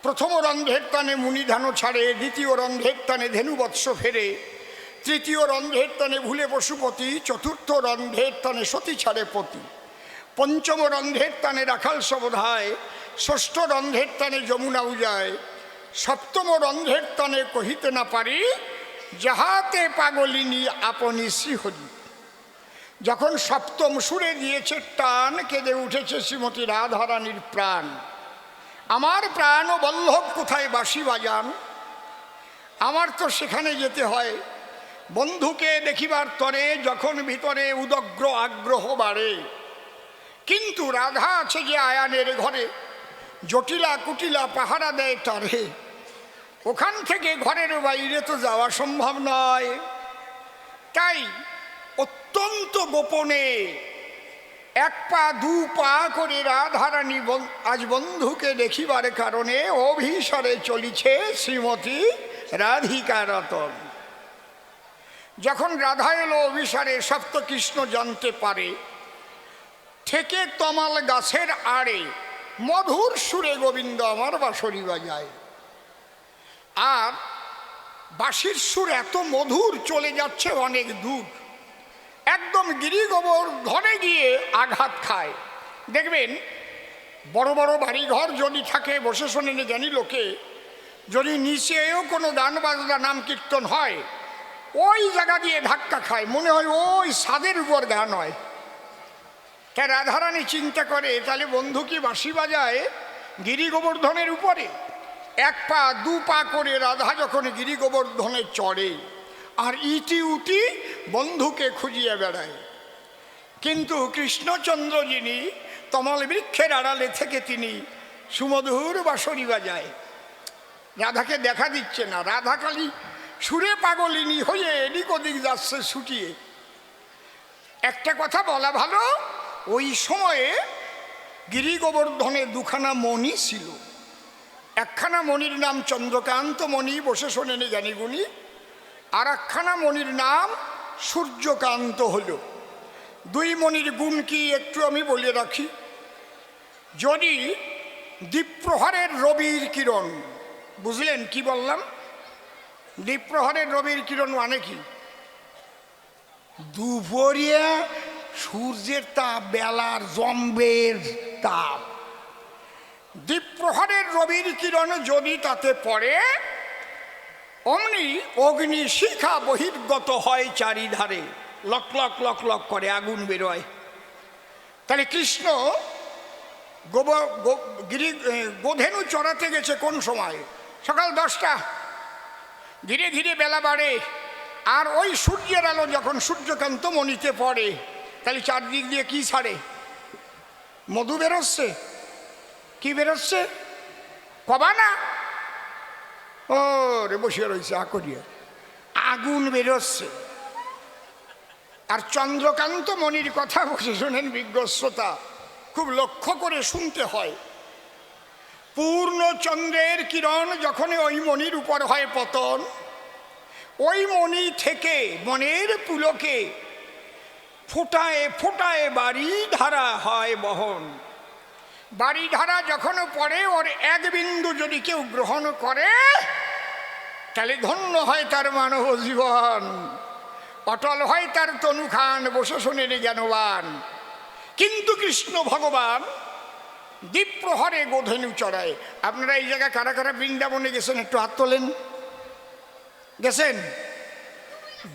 প্রথম রন্ধ্রের টানে মুনিধানও ছাড়ে, দ্বিতীয় রন্ধ্রের টানে ধেনুবৎস ফেরে, তৃতীয় রন্ধ্রের টানে ভুলে পশুপতি, চতুর্থ রন্ধ্রের টানে সতী ছাড়ে পতি, পঞ্চম রন্ধ্রের টানে রাখাল সবধায়, ষষ্ঠ রন্ধ্রের টানে যমুনাও যায়, সপ্তম রন্ধ্রের টানে কহিতে না পারি, যাহাতে পাগলিনী আপনি শ্রীহরি। যখন সপ্তম সুরে দিয়েছে টান, কেঁদে উঠেছে শ্রীমতী রাধারানীর প্রাণ। আমার প্রাণ ও বল্লভ কোথায় বাঁশি বাজান? আমার তো সেখানে যেতে হয়। বন্ধুকে দেখিবার তরে যখন ভিতরে উদগ্র আগ্রহ বাড়ে, কিন্তু রাধা আছে যে আয়ানের ঘরে, জটিলা কুটিলা পাহারা দেয় তারে, ওখান থেকে ঘরের বাইরে তো যাওয়া সম্ভব নয়। তাই অত্যন্ত গোপনে 1 পা 2 পা করে রাধারানী আজ বন্ধুকে দেখিবার কারণে অভিসারে চলিছে শ্রীমতী রাধিকা রতন। যখন রাধা এলো অভিসারে, সপ্তকৃষ্ণ জানতে পারে, থেকে তমাল গাছের আড়ে মধুর সুরে গোবিন্দ আমার বাঁশরি বাজায়। আর বাঁশির সুর এত মধুর, চলে যাচ্ছে অনেক দূর, একদম গিরি গোবর্ধনে গিয়ে আঘাত খায়। দেখবেন বড় বড় বাড়িঘর যদি থাকে, বসে শোনেন জ্ঞানী লোকে, যদি নিচেও কোনো গান বাজনা নাম কীর্তন হয়, ওই জায়গা দিয়ে ধাক্কা খায়, মনে হয় ওই ছাদের উপর গান হয়। তাই রাধারানী চিন্তা করে, তাহলে বন্ধু কি বাঁশি বাজায় গিরি গোবর্ধনের উপরে? 1 পা 2 পা করে রাধা যখন গিরি গোবর্ধনে চড়ে, আর ইতি উতি বন্ধুকে খুঁজিয়ে বেড়ায়। কিন্তু কৃষ্ণচন্দ্র যিনি তমাল বৃক্ষের আড়ালে থেকে তিনি সুমধুর বাঁশরি বাজায়, রাধাকে দেখা দিচ্ছে না। রাধা খালি সুরে পাগলিনী হয়ে এদিক ওদিক যাচ্ছে ছুটিয়ে। একটা কথা বলা ভালো, ওই সময়ে গিরি গোবর্ধনে 2খানা মণি ছিল। একখানা মণির নাম চন্দ্রকান্ত মণি, বসে শোনেন জ্ঞানীগুণী, আর একখানা মণির নাম সূর্যকান্ত হল। 2 মণির গুণ কি একটু আমি বলে রাখি। যদি দ্বীপ্রহরের রবির কিরণ, বুঝলেন কি বললাম? দ্বীপ্রহরের রবির কিরণ মানে কি? দুপুরিয়া সূর্যের তাপ, বেলার জম্বের তাপ। দ্বীপ্রহরের রবির কিরণ যদি তাতে পড়ে, অমনি অগ্নি শিখা বহির্গত হয় চারিধারে, লক লক লক লক করে আগুন বেরোয়। তাহলে কৃষ্ণ গোধেনু চড়াতে গেছে কোন সময়? সকাল 10টা। ধীরে ধীরে বেলা বাড়ে, আর ওই সূর্যের আলো যখন সূর্যকান্ত মণিতে পড়ে, তাহলে চারদিক দিয়ে কি ছাড়ে? মধু বেরোচ্ছে। কি বেরোচ্ছে? কবা না, ও রে বসিয়ে রয়েছে আকরিয়া, আগুন বেরোচ্ছে। আর চন্দ্রকান্ত মণির কথা বসে শোনেন বিজ্ঞ শ্রোতা, খুব লক্ষ্য করে শুনতে হয়। পূর্ণ চন্দ্রের কিরণ যখন ওই মণির উপর হয় পতন, ওই মণি থেকে মনের পুলকে ফোটায় ফোটায় বাড়ি ধারা হয় বহন। বাড়ি ধারা যখন পড়ে, ওর 1 বিন্দু যদি কেউ গ্রহণ করে, তাহলে ধন্য হয় তার মানব জীবন, অটল হয় তার তনুখান, বসে শোনেন জ্ঞানবান। কিন্তু কৃষ্ণ ভগবান দ্বীপ্রহরে গোধেনু চড়ায়। আপনারা এই জায়গায় কারা কারা বৃন্দাবনে গেছেন? একটু হাত তোলেন। গেছেন?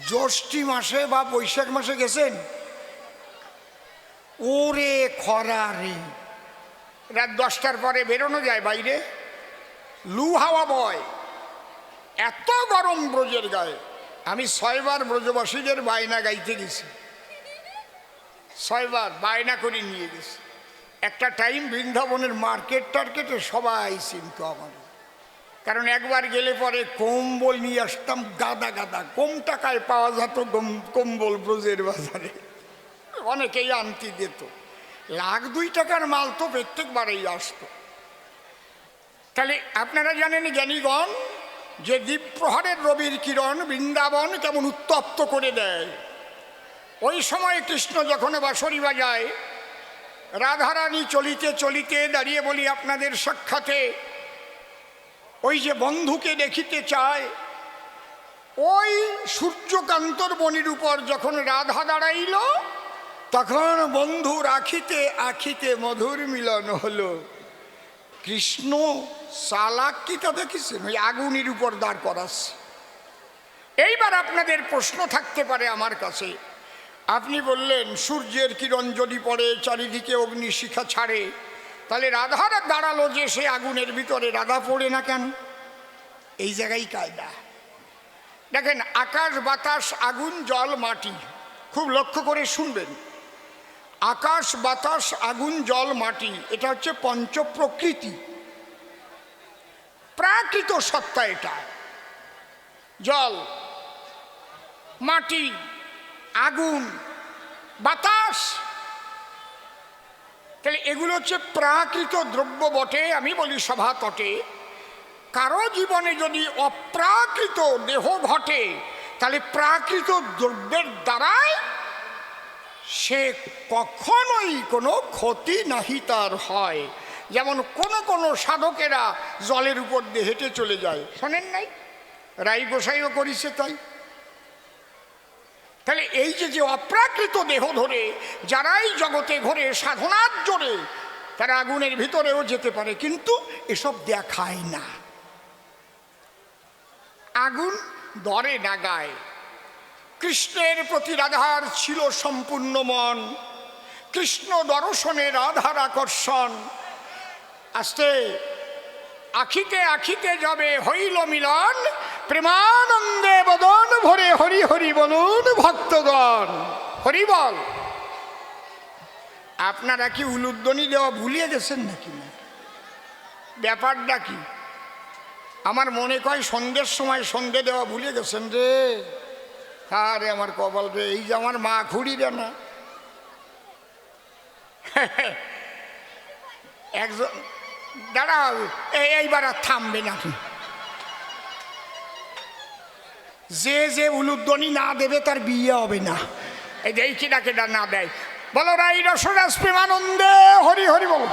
জ্যৈষ্ঠী মাসে বা বৈশাখ মাসে গেছেন? ওরে খরা রে, রাত 10টার পরে বেরোনো যায় বাইরে, লু হাওয়া বয়, এত গরম ব্রজের গায়ে। আমি 6 বার ব্রজবাসীদের বায়না গাইতে গেছি, 6 বার বায়না করে নিয়ে গেছি। একটা টাইম বৃন্দাবনের মার্কেট টার্কেটে সবাই চিনত আমার, কারণ একবার গেলে পরে কম্বল নিয়ে আসতাম গাদা গাদা। কম টাকায় পাওয়া যেত কম্বল ব্রজের বাজারে, অনেকেই আনতে দিত। 1,00,000-2 টাকার মাল তো প্রত্যেকবারেই আসতো। তাহলে আপনারা জানেন জ্ঞানীগণ যে দ্বীপ্রহরের রবির কিরণ বৃন্দাবন কেমন উত্তপ্ত করে দেয়। ওই সময় কৃষ্ণ যখন বাঁশরি বাজায়, রাধারানী চলিতে চলিতে দাঁড়িয়ে বলি আপনাদের সাক্ষাতে ওই যে বন্ধুকে দেখিতে চায়, ওই সূর্যকান্তর বনির উপর যখন রাধা দাঁড়াইল, তখন বন্ধুর আখিতে আখিতে মধুর মিলন হলো। কৃষ্ণ চালাকিটা দেখেছেন, ওই আগুনের উপর দাঁড় করাচ্ছে। এইবার আপনাদের প্রশ্ন থাকতে পারে আমার কাছে, আপনি বললেন সূর্যের কিরণ যদি পড়ে চারিদিকে অগ্নিশিখা ছাড়ে, তাহলে রাধার দাঁড়ালো যে সে আগুনের ভিতরে, রাধা পড়ে না কেন? এই জায়গায় কায়দা দেখেন, আকাশ বাতাস আগুন জল মাটি, খুব লক্ষ্য করে শুনবেন। আকাশ বাতাস আগুন জল মাটি, এটা হচ্ছে পঞ্চ প্রকৃতি, প্রাকৃত সত্তা। এটা জল, মাটি, আগুন, বাতাস, তাহলে এগুলো হচ্ছে প্রাকৃত দ্রব্য বটে। আমি বলি সভা তটে, কারো জীবনে যদি অপ্রাকৃত দেহ ঘটে, তাহলে প্রাকৃত দ্রব্যের দ্বারায় সে কখনোই কোনো ক্ষতি নাহি তার হয়। যেমন কোনো সাধকেরা জলের উপর দিয়ে হেঁটে চলে যায়, শোনেন নাই? রাই গোসাইও করিছে তাই। তাহলে এই যে অপ্রাকৃত দেহ ধরে যারাই জগতে ঘোরে সাধনার জোরে, তারা আগুনের ভিতরেও যেতে পারে, কিন্তু এসব দেখায় না। আগুন দরে না গায়। কৃষ্ণের প্রতি রাধার ছিল সম্পূর্ণ মন, কৃষ্ণ দর্শনে রাধার আকর্ষণ। আস্তে আখিতে আখিতে যাবে হইল মিলন, প্রেমানন্দে বদন ভরে হরি হরি বলুন ভক্তগণ, হরি বল। আপনারা কি উলুধ্বনি দেওয়া ভুলিয়ে গেছেন নাকি? না, ব্যাপারটা কি? আমার মনে কয় সন্ধ্যের সময় সন্ধ্যে দেওয়া ভুলে গেছেন রে। আরে আমার কপাল রে, এই যে আমার মা খুঁড়ি রে না। একজন দাঁড়াও, এইবার আর থামবে নাকি? যে উলুধ্বনি না দেবে তার বিয়ে হবে না। এই যে কেডা না দেয়, বলো রাই রসরাস প্রেমানন্দে হরি হরি বলো।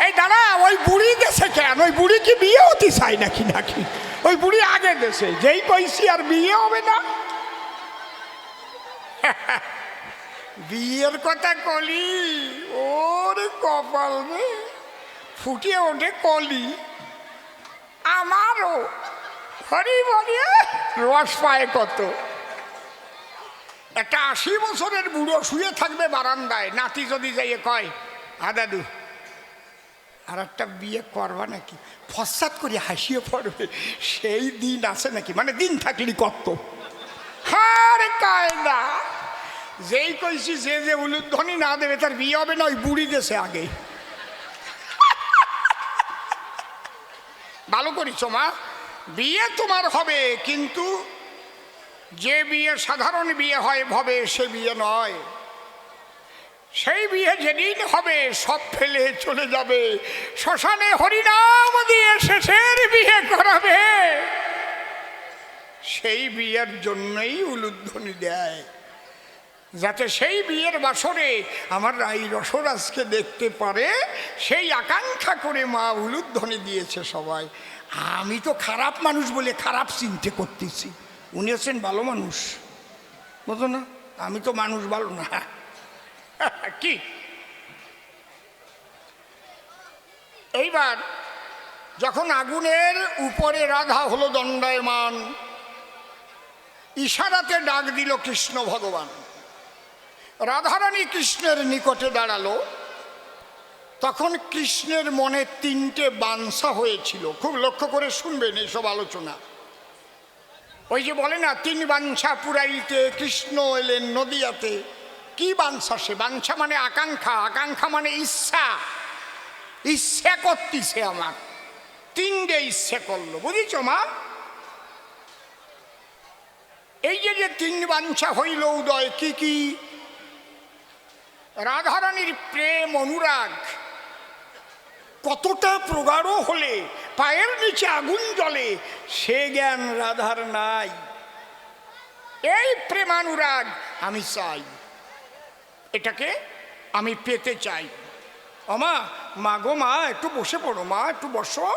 এই দাঁড়া, ওই বুড়ি দেশে কেন? ওই বুড়ি কি বিয়ে হতে চাই নাকি? ওই বুড়ি আগে দেশে, যেই কইছি আর বিয়ে হবে না। বিয়ের কথা কলি, ওর কপাল রে ফুটিয়ে ওঠে কলি। আমারও হরি বলি রস পায় কত। একটা 80 বছরের বুড়ো শুয়ে থাকবে বারান্দায়, নাতি যদি যাইয়ে কয়, দাদু আর একটা বিয়ে করবা নাকি, ফসাদ করে হাসিয়ে পড়বে। সেই দিন আছে নাকি? মানে দিন থাকলি কত হার কায়দা। যেই কইছি যে উলুধ্বনি না দেবে তার বিয়ে হবে না, ওই বুড়ি দেশে আগে। ভালো করিস মা, বিয়ে তোমার হবে, কিন্তু যে বিয়ে সাধারণ বিয়ে হয় ভবে, সে বিয়ে নয়। সেই বিয়ে যেদিন হবে সব ফেলে চলে যাবে শ্মশানে, হরিনাম দিয়ে শেষের বিয়ে করাবে। সেই বিয়ের জন্যই উলুধ্বনি দেয়, যাতে সেই বিয়ের বাসরে আমার রাই রসরাজকে দেখতে পারে, সেই আকাঙ্ক্ষা করে মা উলুধ্বনি দিয়েছে সবাই। আমি তো খারাপ মানুষ বলে খারাপ চিন্তা করতেছি, উনি হচ্ছেন ভালো মানুষ, বুঝো না? আমি তো মানুষ ভালো না। কি এইবার যখন আগুনের উপরে রাধা হলো দণ্ডায়মান, ইশারাতে ডাক দিল কৃষ্ণ ভগবান। রাধারানী কৃষ্ণের নিকটে দাঁড়ালো। তখন কৃষ্ণের মনে 3টে বাঞ্ছা হয়েছিল। খুব লক্ষ্য করে শুনবেন এইসব আলোচনা। ওই যে বলে না, 3 বাঞ্ছা পুরাইতে কৃষ্ণ এলেন নদিয়াতে। কি বাঞ্ছা? সে বাঞ্ছা মানে আকাঙ্ক্ষা, আকাঙ্ক্ষা মানে ইচ্ছা। ইচ্ছা করতেছে আমার, 3টে ইচ্ছে করলো, বুঝেছ মা? এই যে 3 বাঞ্ছা হইল উদয়, কি কি? রাধারানীর প্রেম অনুরাগ কতটা প্রগাঢ় হলে পায়ের নিচে আগুন জ্বলে, সে জ্ঞান রাধার নাই। এই প্রেমানুরাগ আমি চাই, এটাকে আমি পেতে চাই। মা, মা গো মা, একটু বসে পড়ো মা, একটু বসো।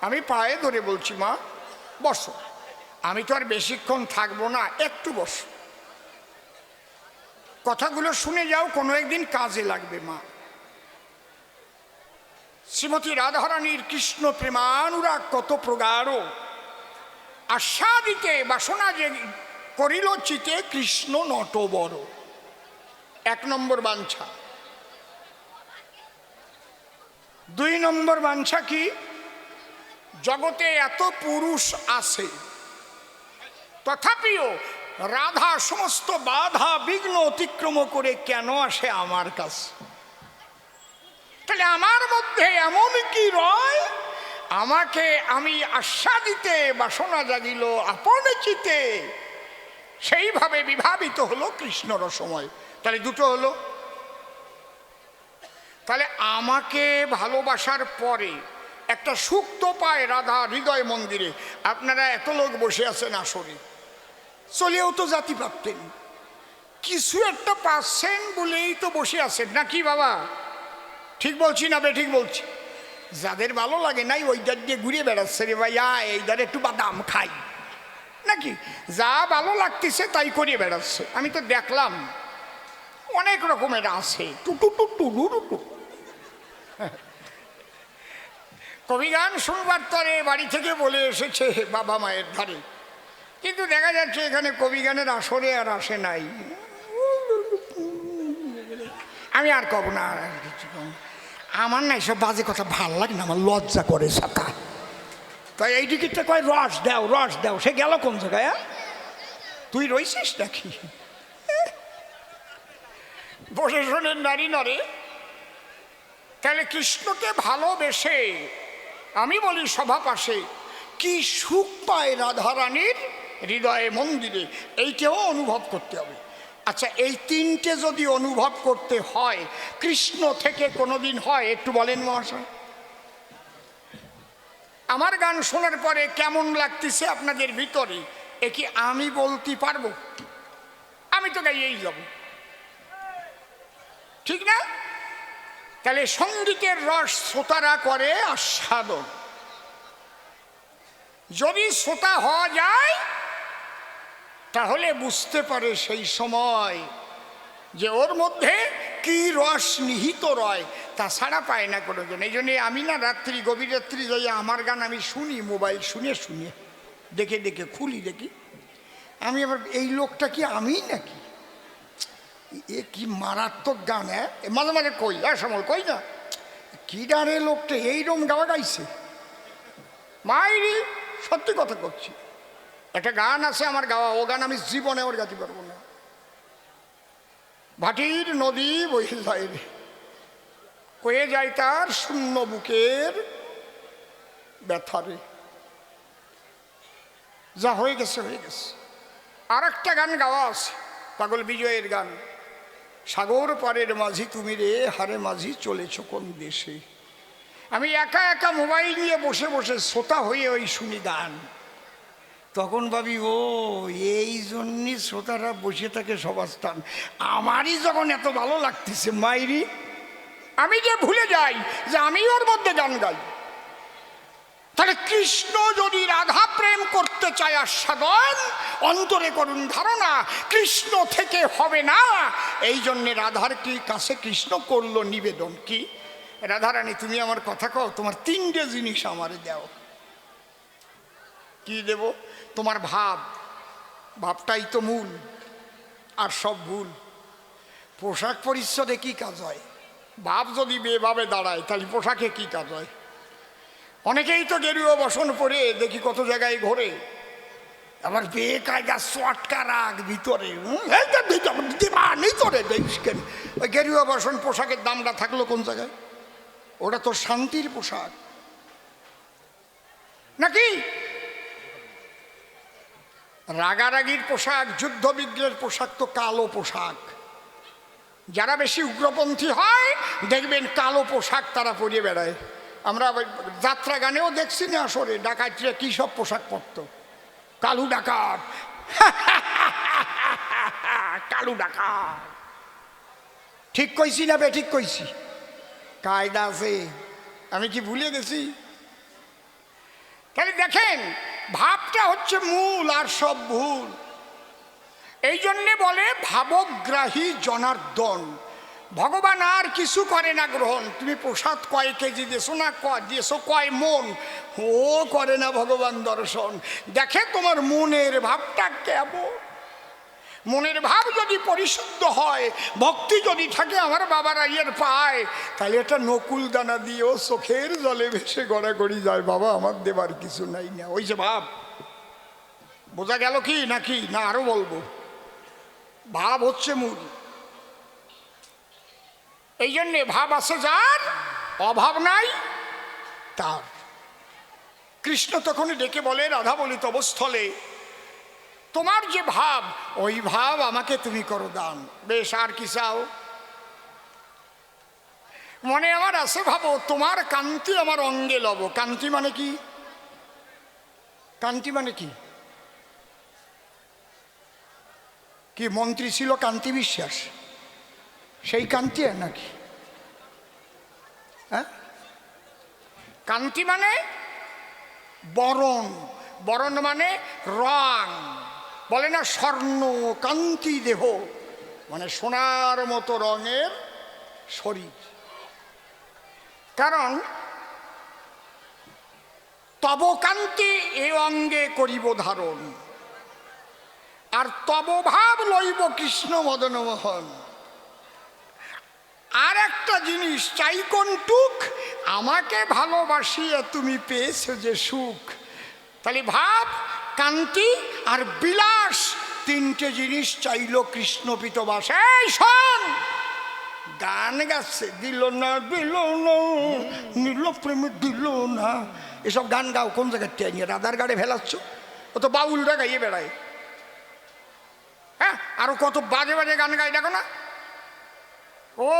আমি পায়ে ধরে বলছি মা বসো, আমি তো আর বেশিক্ষণ থাকবো না, একটু বসো, কথাগুলো শুনে যাও, কোনো একদিন কাজে লাগবে মা। শ্রীমতী রাধারানীর কৃষ্ণ প্রেমানুরাগ কত প্রগাঢ়। আস্বাদিতে বাসনা যে করিল চিতে, কৃষ্ণ নট বড়। 1 নম্বর বাঞ্ছা। 2 নম্বর বাঞ্ছা কি? জগতে এত পুরুষ আছে, তথাপিও রাধা সমস্ত বাধা বিঘ্ন অতিক্রম করে কেন আসে আমার কাছে? তাহলে আমার মধ্যে এমন কি রয়, আমাকে আমি আস্বাদিতে বাসনা জাগিল আপন চিতে, সেইভাবে বিভাবিত হলো কৃষ্ণ রসময়। তাহলে দুটো হলো। তাহলে আমাকে ভালোবাসার পরে একটা সুখ তো পায় রাধা হৃদয় মন্দিরে। আপনারা এত লোক বসে আছেন আসরে, চলেও তো জাতি পারতেন, কিছু একটা পাচ্ছেন বলেই তো বসে আছেন নাকি বাবা? ঠিক বলছি না বেঠিক বলছি? যাদের ভালো লাগে নাই ওই দার দিয়ে ঘুরে বেড়াচ্ছে, রে ভাই এই ধারে একটু বাদাম খাই নাকি, যা ভালো লাগতেছে তাই করে বেড়াচ্ছে। আমি তো দেখলাম অনেক রকমের আছে, টুটু টুটু টুটু। কবি গান শুনবার তরে বাড়ি থেকে বলে এসেছে বাবা মায়ের ধারে, কিন্তু দেখা যাচ্ছে এখানে কবি গানের আসরে আর আসে নাই। আমি আর কব না, আমার না এসব বাজে কথা ভাল লাগে না, আমার লজ্জা করে সাকা। তাই এই টিকিটটা কয় রস দাও রস দাও, সে গেল কোন জায়গায়? তুই রইছিস নাকি? বসে শোনেন নারী নরে। তাহলে কৃষ্ণকে ভালোবেসে আমি বলি সভা পাশে, কি সুখ পায় রাধারানীর হৃদয়ে মন্দিরে, এইটাও অনুভব করতে হবে। আচ্ছা, এই তিনটে যদি অনুভব করতে হয়, কৃষ্ণ থেকে কোনোদিন হয়? একটু বলেন মহাশয়। আমার গান শোনার পরে কেমন লাগতেছে আপনাদের ভিতরে, এ কি আমি বলতে পারবো? আমি তো গাইয়েই যাব, ঠিক না? তাহলে সঙ্গীতের রস শ্রোতারা করে আস্বাদন। যদি শ্রোতা হওয়া যায় তাহলে বুঝতে পারে সেই সময় যে ওর মধ্যে কি রস নিহিত রয়, তাছাড়া পায় না কোনোজন। এই জন্যে আমি না রাত্রি গভীর রাত্রি যাই আমার গান আমি শুনি, মোবাইল শুনে শুনে দেখে দেখে খুলি দেখি, আমি আবার এই লোকটা কি আমি নাকি, এ কি মারাত্মক গান। হ্যাঁ, মাঝে মাঝে কই সমল কই না, কি গানে লোকটা এইরকম গাওয়া গাইছে মাইরি, সত্যি কথা করছি। একটা গান আছে আমার গাওয়া, ও গান আমি জীবনে ওর গাইতে পারবো না। ভাটির নদী বইল যায় রে, কয়ে যায় তার শূন্য বুকের ব্যথারে। যা হয়ে গেছে হয়ে গেছে। আর একটা গান গাওয়া আছে পাগল বিজয়ের গান, সাগর পারের মাঝি তুমি রে হারে মাঝি চলেছ কোন দেশে। আমি একা একা মোবাইল নিয়ে বসে বসে শ্রোতা হয়ে ওই শুনি গান, তখন ভাবি ও এই জন্যই শ্রোতারা বসে থাকে সবাস্থান। আমারই যখন এত ভালো লাগতেছে মাইরি, আমি যে ভুলে যাই যে আমি ওর মধ্যে গান গাই। তাহলে কৃষ্ণ যদি রাধা প্রেম করতে চায় আস্বাদন, অন্তরে করুন ধারণা কৃষ্ণ থেকে হবে না। এই জন্যে রাধার কি কাছে কৃষ্ণ করলো নিবেদন কি, রাধারানী তুমি আমার কথা কও, তোমার 3টে জিনিস আমারে দাও। কি দেব? তোমার ভাব, ভাবটাই তো মূল, আর সব ভুল। পোশাক পরিচ্ছদে কি কাজ হয়? ভাব যদি বেভাবে দাঁড়ায় তাহলে পোশাকে কি কাজ হয়? অনেকেই তো গেরুয়া বসন পরে দেখি কত জায়গায় ঘোরে, আবার বেকায়দা চটকা রাগ ভিতরে, ভিতরে দেখিস কেন? ওই গেরুয়া বসন পোশাকের দামটা থাকলো কোন জায়গায়? ওটা তো শান্তির পোশাক নাকি? রাগারাগির পোশাক, যুদ্ধ বিগ্রহের পোশাক তো কালো পোশাক। যারা বেশি উগ্রপন্থী হয় দেখবেন কালো পোশাক তারা পরিয়ে বেড়ায়। আমরা যাত্রা গানেও দেখছি না আসরে ডাকাতরা কী সব পোশাক পরত, কালু ডাকাত কালু ডাকাত। ঠিক কইছি না বে ঠিক কইছি? কায়দা আছে, আমি কি ভুলে গেছি? তাহলে দেখেন ভাবটা হচ্ছে মূল আর সব ভুল। এই জন্যে বলে ভাবগ্রাহী জনার্দন। ভগবান আর কিছু করে না গ্রহণ। তুমি প্রসাদ কয় কেজি দিয়েছো না দিয়েছো কয় মন, ও করে না ভগবান দর্শন। দেখে তোমার মনের ভাবটা কেমন। মনের ভাব যদি পরিশুদ্ধ হয়, ভক্তি যদি থাকে, আমার বাবারা ইয়ের পায়, তাহলে এটা নকুল দানা দিয়েও চোখের জলে ভেসে গড়াগড়ি যায়, বাবা আমার দেবার কিছু নাই না। ওই যে ভাব, বোঝা গেল কি নাকি না আরো বলবো? ভাব হচ্ছে মূল। এই জন্যে ভাব আছে যার, অভাব নাই তার। কৃষ্ণ তখনই ডেকে বলে, রাধা বলি তবস্থলে, তোমার যে ভাব, ওই ভাব আমাকে তুমি করো দান। বেশ, আর কি চাও? মনে আমার আছে ভাবো, তোমার কান্তি আমার অঙ্গে লব। কান্তি মানে কি? কান্তি মানে কি? কি মন্ত্রী ছিল কান্তি বিশ্বাস, সেই কান্তি নাকি? হ্যাঁ, কান্তি মানে বরণ, বরণ মানে রং। বলে না স্বর্ণ কান্তি দেহ, মানে সোনার মতো রঙের শরীর। কারণ তব কান্তি এ অঙ্গে করিব ধারণ, আর তব ভাব লইব কৃষ্ণ মদন মোহন। আর একটা জিনিস চাই কোনটুক, আমাকে ভালোবাসিয়ে তুমি পেয়েছো যে সুখ। তাহলে ভাব, কান্তি আর বিলাস, তিনটে জিনিস চাইল কৃষ্ণ পিতবাস। এই শোন, গান গাচ্ছে, দিল না দিল না নীল প্রেমে দিল না, এসব গান গাও কোন জায়গায় টেনে রাধার গাড়ে ফেলাচ্ছ? ও তো বাউলরা গাইয়ে বেড়ায়। হ্যাঁ, আরো কত বাজে বাজে গান গাই, দেখো না। ও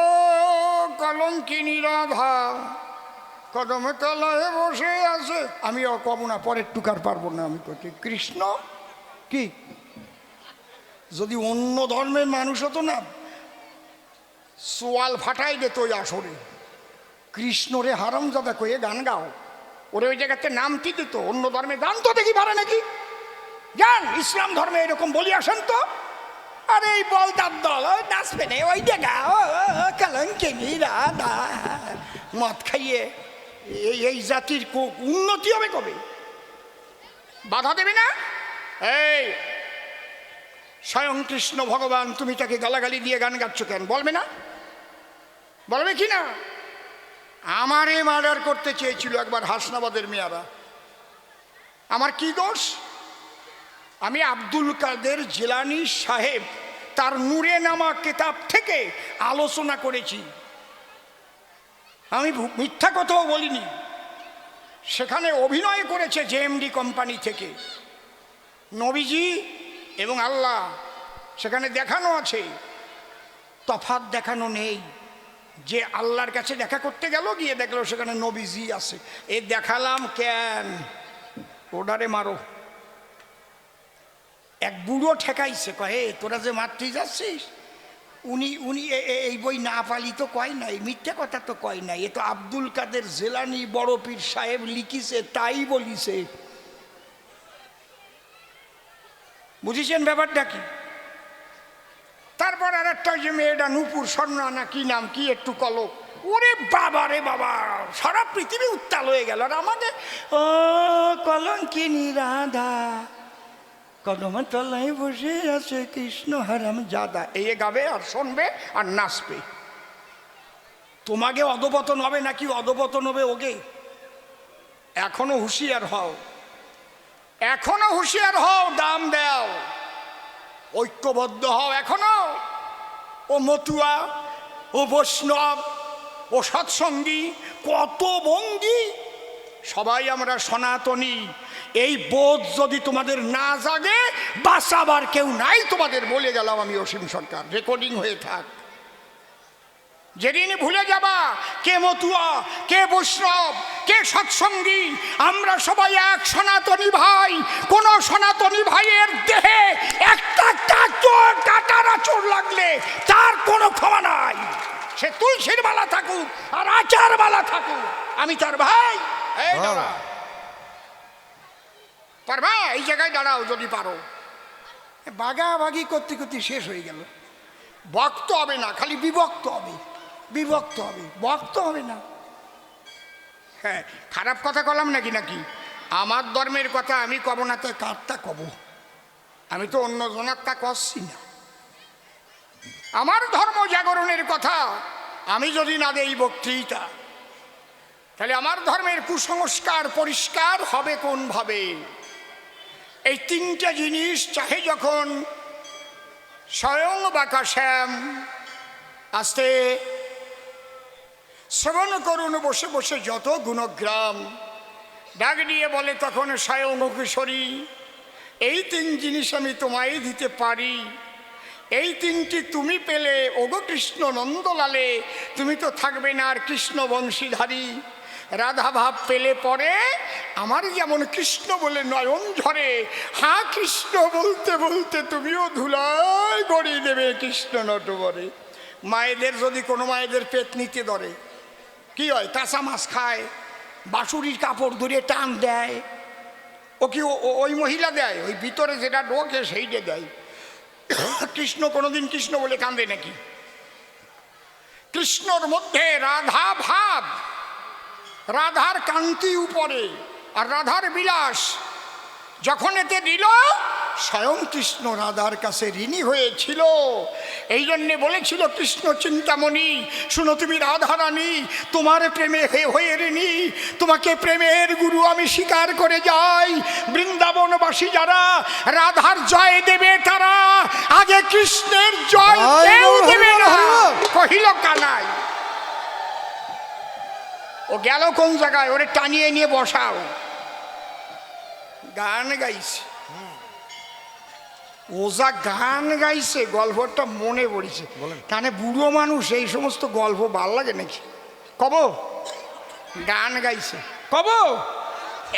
কলঙ্কিনী রাধা কদমে তলায় বসে আছে, আমি কব না, পরের টুকার পারবো না। আমি কই কৃষ্ণ কি, যদি অন্য ধর্মের মানুষ হতো না, সোয়াল ফাটাই দিত ওই আসরে। কৃষ্ণরে হারামজাদা কয়ে গান গাও, ওরে ওই জায়গাতে নামটি দিত। অন্য ধর্মে গান তো দেখি পারে নাকি? যান ইসলাম ধর্মে এরকম বলি আসেন তো। আরে এই বলদার দল নাচবে না, ওই জায়গা কলঙ্কিনী রাধা মদ খাইয়ে এই জাতির উন্নতি হবে কবে? বাধা দেবে না? এই স্বয়ং কৃষ্ণ ভগবান, তুমি তাকে গালাগালি দিয়ে গান গাচ্ছ কেন? বলবে না? বলবে কি না? আমারে মার্ডার করতে চেয়েছিল একবার হাসনাবাদের মেয়ারা। আমার কি দোষ? আমি আব্দুল কাদের জিলানী সাহেব তার নূরে নামা কিতাব থেকে আলোচনা করেছি। আমি মিথ্যা কথাও বলিনি। সেখানে অভিনয় করেছে জেএমডি কোম্পানি থেকে নবীজি এবং আল্লাহ, সেখানে দেখানো আছে। তফাৎ দেখানো নেই যে আল্লাহর কাছে দেখা করতে গেল, গিয়ে দেখলো সেখানে নবীজি আছে। এ দেখালাম কেন? ওডারে মারো। এক বুড়ো ঠেকাইছে, কয়ে তোরা যে মারতে যাচ্ছিস, উনি উনি এই বই না পালি তো কয় নাই, মিথ্যে কথা তো কয় নাই, এ তো আব্দুল কাদের জেলানি বড় পীর সাহেব লিখিছে, তাই বলিছে। বুঝেছেন ব্যাপারটা কি? তারপর আর একটা যে মেয়েটা নূপুর স্বর্ণা না কি নাম, কি একটু কলক, ওরে বাবা রে বাবা, সারা পৃথিবী উত্তাল হয়ে গেল। আর আমাকে ও কলঙ্কিনী রাধা কদমের তলায় বসে আছে কৃষ্ণ হারাম জাদা, এই গাবে আর শুনবে আর নাচবে। তোমাকে অধপতন হবে নাকি অধপতন হবে ওকে? এখনো হুঁশিয়ার হও, এখনো হুঁশিয়ার হও, দাম দাও, ঐক্যবদ্ধ হও এখনো। ও মতুয়া, ও বৈষ্ণব, ও সৎসঙ্গী, কত বঙ্গী, সবাই আমরা সনাতনী। এই বোধ যদি তোমাদের না জাগে, বাঁচাবার কেউ নাই তোমাদের। বলে গেলাম আমি অসীম সরকার, রেকর্ডিং হয়ে থাক। যেদিন ভুলে যাবা কে মতুয়া, কে বৈষ্ণব, কে সৎসঙ্গী, আমরা সবাই এক সনাতনী ভাই। কোন সনাতনী ভাইয়ের দেহে একটা চোর কাটারা চোর লাগলে তার কোনো ক্ষমা নাই। সে তুলসীর মালা থাকুক আর আচার মালা থাকুক, আমি তার ভাই। এই দাঁড়া, পারবা? এই জায়গায় দাঁড়াও যদি পারো। বাগাবাগি করতে করতে শেষ হয়ে গেল। ভক্ত হবে না, খালি বিভক্ত হবে, বিভক্ত হবে, ভক্ত হবে না। হ্যাঁ, খারাপ কথা কলাম নাকি? নাকি আমার ধর্মের কথা আমি কব না, তো কারটা কব? আমি তো অন্য জনারটা করছি না। আমার ধর্ম জাগরণের কথা আমি যদি না দেই বক্তৃতা, তাহলে আমার ধর্মের কুসংস্কার পরিষ্কার হবে কোন ভাবে? এই তিনটা জিনিস চাহে যখন স্বয়ং বাঁকা শ্যাম আস্তে শ্রবণ করুন বসে বসে যত গুণগ্রাম, ডাক দিয়ে বলে তখন স্বয়ং কিশোরী, এই তিন জিনিস আমি তোমায় দিতে পারি। এই তিনটি তুমি পেলে ওগো কৃষ্ণ নন্দলালে, তুমি তো থাকবে না আর কৃষ্ণ বংশীধারী। রাধা ভাব পেলে পরে আমার যেমন কৃষ্ণ বলে নয়ন ঝরে, হ্যাঁ কৃষ্ণ বলতে বলতে তুমিও ধুলায় গড়িয়ে দেবে কৃষ্ণ নটবরে। মায়েদের যদি কোনো মায়েদের পেট নিতে ধরে, কি হয়? কাঁচা মাছ খায়, বাঁশুরির কাপড় ধরে টান দেয়। ও কি ওই মহিলা দেয়? ওই ভিতরে যেটা ঢোকে সেইটা দেয়। কৃষ্ণ কোনোদিন কৃষ্ণ বলে কান্দে নাকি? কৃষ্ণর মধ্যে রাধা ভাব, রাধার কান্তি উপরে, আর রাধার বিলাস যখন এতে দিল, স্বয়ং কৃষ্ণ রাধার কাছে ঋণী হয়েছিল। এই জন্যে বলেছিল কৃষ্ণ চিন্তামণি, শুনো তুমি রাধা রানী, তোমার প্রেমে হয়ে ঋণী, তোমাকে প্রেমের গুরু আমি স্বীকার করে যাই। বৃন্দাবনবাসী যারা রাধার জয় দেবে, তারা আগে কৃষ্ণের জয় কেউ দেবে না। কহিল কানাই, ও গেল কোন জায়গায়? ওরে টানিয়ে নিয়ে বসাও। গান গাইছে, ওজা গান গাইছে, গল্পটা মনে পড়েছে। কানে বুড়ো মানুষ, এই সমস্ত গল্প ভাল লাগে নাকি? কব গান গাইছে, কব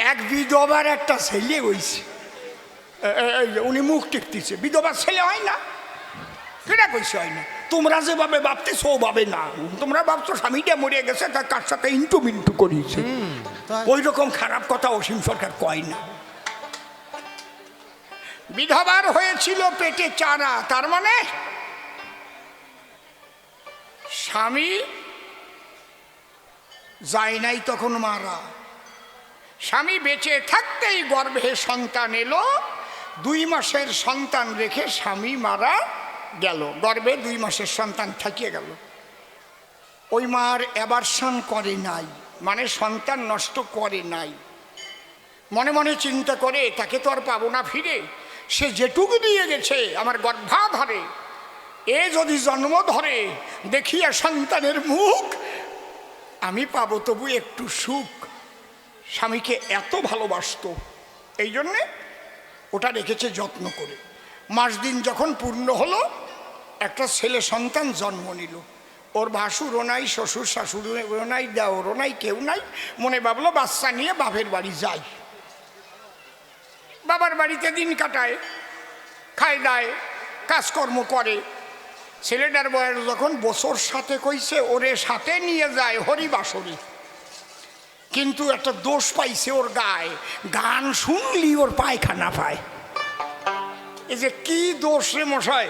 এক বিধবার একটা ছেলে হইছে, উনি মুখ টিপতেছে। বিধবার ছেলে হয় না, কেটা কইছে হয় না? তোমরা যেভাবে ভাবতেছো ওভাবে না। তোমরা ভাবছো স্বামীটা মরে গেছে, তার কার সাথে ইন্টু মিন্টু করিয়েছে। ওই রকম খারাপ কথা অসীম সরকার কয় না। বিধবার হয়েছিল পেটে চারা, তার মানে স্বামী যায় নাই তখন মারা। স্বামী বেঁচে থাকতেই গর্ভে সন্তান এলো, 2 মাসের সন্তান রেখে স্বামী মারা গেল। গর্ভে 2 মাসের সন্তান থাকিয়ে গেল। ওই মার অ্যাবারশন করে নাই, মানে সন্তান নষ্ট করে নাই। মনে মনে চিন্তা করে তাকে তো আর পাবো না ফিরে, সে যেটুকু দিয়ে গেছে আমার গর্ভাধারে, এ যদি জন্ম ধরে দেখিয়া সন্তানের মুখ, আমি পাবো তবু একটু সুখ। স্বামীকে এত ভালোবাসতো, এই জন্যে ওটা রেখেছে যত্ন করে। মাস দিন যখন পূর্ণ হলো, একটা ছেলে সন্তান জন্ম নিল। ওর ভাসুরও নাই, শ্বশুর শাশুড়িও নাই, দেওরও নাই, কেউ নাই। মনে ভাবলো বাচ্চা নিয়ে বাপের বাড়ি যাই। বাবার বাড়িতে দিন কাটায়, খায় দায়, কাজকর্ম করে। ছেলেটার বয়স যখন বছর সাথে কইছে, ওরে সাথে নিয়ে যায় হরিবাসরি। কিন্তু একটা দোষ পাইছে ওর গায়ে, গান শুনলি ওর পায়খানা পায়। এই যে কি দোষ রে মশাই!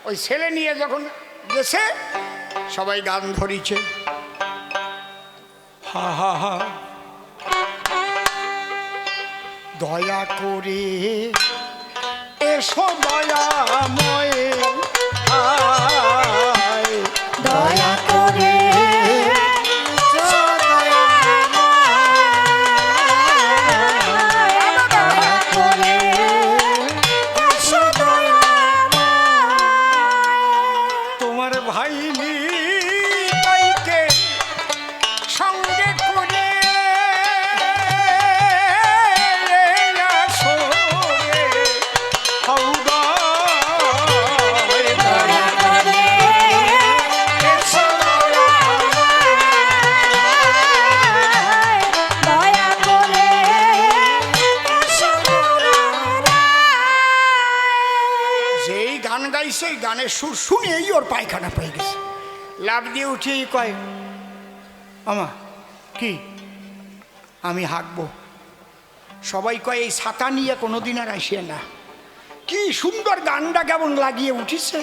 ওই ছেলে নিয়ে যখন গেছে, সবাই গান ধরিছে, হা হা হা, দয়া করে এসো দয়াময়, দয়া করে তোমার ভাই নিতাইকে সঙ্গে করে আসো রে, হাওড়া। দয়া করে গাইছে, এই গানের সুর শুনেই ওর পায়খানা পেয়ে গেছে। লাফ দিয়ে উঠেই কয়, আমা কি আমি হাঁকবো? সবাই কয় এই ছাতা নিয়ে কোনোদিন আর আসিয়ে না। কি সুন্দর গানটা কেমন লাগিয়ে উঠিছে,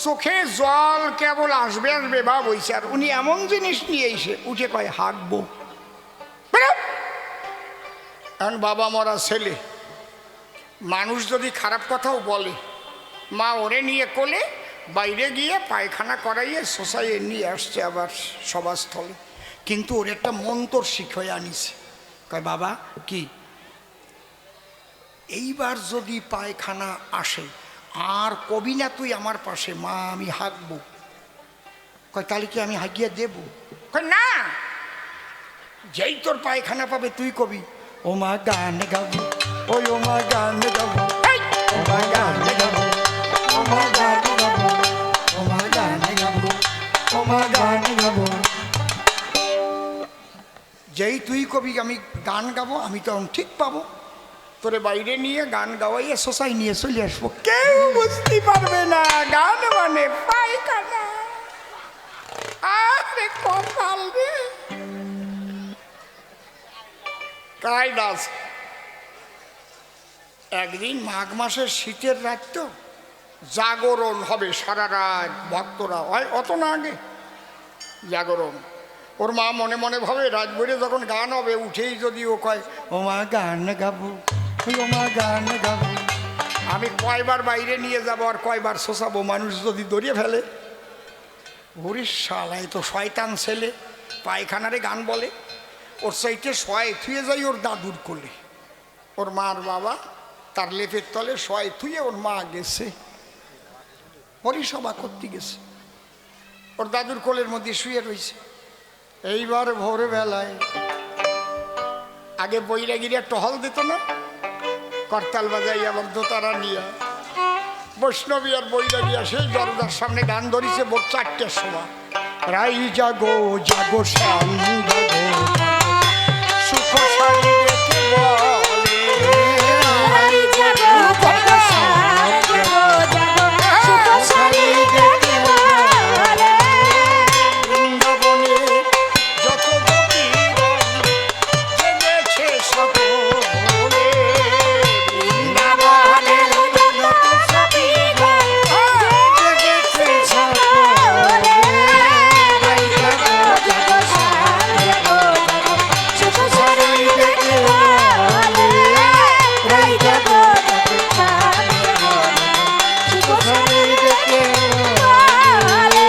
চোখে জল কেবল আসবে আসবে ভাব হইছে। আর উনি এমন জিনিস নিয়ে এসে উঠে কয় হাঁকবো। এখন বাবা মরা ছেলে, মানুষ যদি খারাপ কথাও বলে, মা ওরে নিয়ে কোলে বাইরে গিয়ে পায়খানা করাইয়ে শোষাইয়ে নিয়ে আসছে আবার সভাস্থলে। কিন্তু ওর একটা মন্তর শিখে আনিছে। কয় বাবা কি, এইবার যদি পায়খানা আসে আর কবি না তুই আমার পাশে, মা আমি হাঁকবো। কয় তাহলে কি আমি হাঁকিয়ে দেব? কয় না, যেই তোর পায়খানা পাবে তুই কবি ও মা গান গাবো, ওই ও মা গান গাবো, ও মা গান গাবো, ও মা গান গাবো, ও মা গান গাবো, ও মা গান গাবো। যেই তুই কবি আমি গান গাবো, আমি তখন ঠিক পাবো, তোরে বাইরে নিয়ে গান গাওয়াইয়ে শোষাই নিয়ে চলে আসবো। কেউ বুঝতে পারবে না গান মানে পায়খানা। আরে কপাল রে। তাই দাস একদিন মাঘ মাসের শীতের রাত তো, জাগরণ হবে সারা রাত, ভক্তরা হয় অত না আগে জাগরণ। ওর মা মনে মনে ভাবে রাত ভরে যখন গান হবে উঠেই যদি ও কয় ও মা গান গাবো, ও মা গান গাবো, আমি কয়বার বাইরে নিয়ে যাবো আর কয়বার শোষাবো, মানুষ যদি দড়িয়ে ফেলে। হরিশ শালাই তো শয়তান ছেলে, পায়খানারে গান বলে। ওর সাইটে শয় থুয়ে যাই ওর দাদুর কোলে। ওর মার বাবা তার লেপের তলে শয় থুয়ে ওর মা গেছে হরিসভা করতে গেছে, ওর দাদুর কোলের মধ্যে শুয়ে রয়েছে। এইবার ভোরবেলায় আগে বৈরাগীরা টহল দিত না, করতাল বাজাই আবার দোতারা নিয়া, বৈষ্ণবী আর বৈরাগীরা সেই দরজার সামনে গান ধরিছে ভোর 4টের সময়। রাই জাগো জাগো শ্যাম জাগো, সুখ সারি দেখে বলে, রাই জাগো জাগো শ্যাম জাগো জাগো, সুখ সারি দেখে বলে, বৃন্দাবনে যত গোপীগণ জেগেছে সকলে, বৃন্দাবনে যত সখীগণ জেগেছে সকলে, রাই জাগো জাগো শ্যাম জাগো জাগো, সুখ সারি দেখে বলে, রাই জাগো জাগো শ্যাম জাগো জাগো, সুখ সারি দেখে বলে।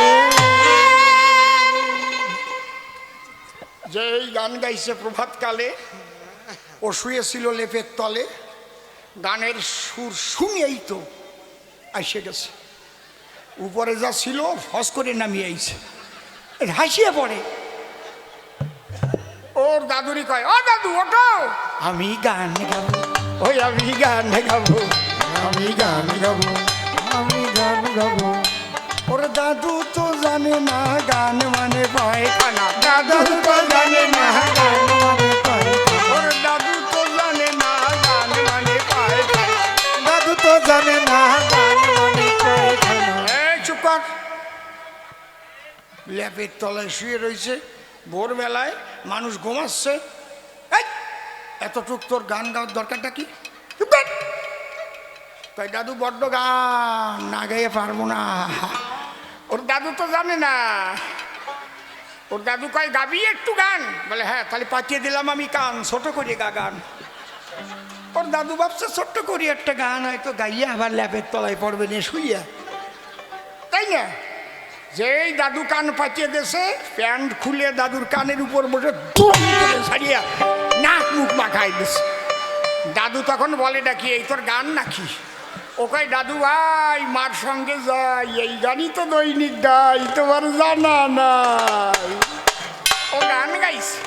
যে এই গান গাইছে প্রভাতকালে, ও শুয়েছিল লেপের তলে, গানের সুর শুনেই তো আইসে গেছে। উপরে যা ছিল ফস করে নামিয়ে আইছে, হাসিয়ে পড়ে। ওর দাদুরি কয় ও দাদু ওঠো, আমি গান গাবো, ওই আমি গান গাবো, আমি গান গাবো, আমি গান গাবো। ওর দাদু তো জানে না গান মানে পায়খানা, দাদু তো জানে না গান মানে পায়খানা, ওর দাদু তো জানে না গান মানে পায়খানা, দাদু তো জানে না গান মানে পায়খানা। এই চুপ কর। ল্যাপের তলায় শুয়ে রয়েছে, ভোরবেলায় মানুষ ঘুমাচ্ছে। এই এতটুক তোর গান গাওয়ার দরকারটা কি? চুপ কর। তাই দাদু বড্ড গান না গাইয়ে পারবো না। ওর দাদু তো জানে না। ওর দাদু কয় গাবি একটু গান, বলে হ্যাঁ তাহলে পাঠিয়ে দিলাম আমি কান, ছোট করে গা গান। ওর দাদু ভাবছে ছোট্ট করে একটা গান হয়তো গাইয়া আবার ল্যাপের তলায় পড়বে নিয়ে শুইয়া, তাই না? যেই দাদু কান পাঠিয়ে দেছে, প্যান্ট খুলে দাদুর কানের উপর বসে ধুম করে ছাড়িয়া নাক মুখ মাখাই দিছে। দাদু তখন বলে নাকি এই তোর গান নাকি? ও কয় দাদু ভাই মার সঙ্গে যাই, এই গানই তো দৈনিক গাই, তোমার জানা নাই। ও গান গাইছে,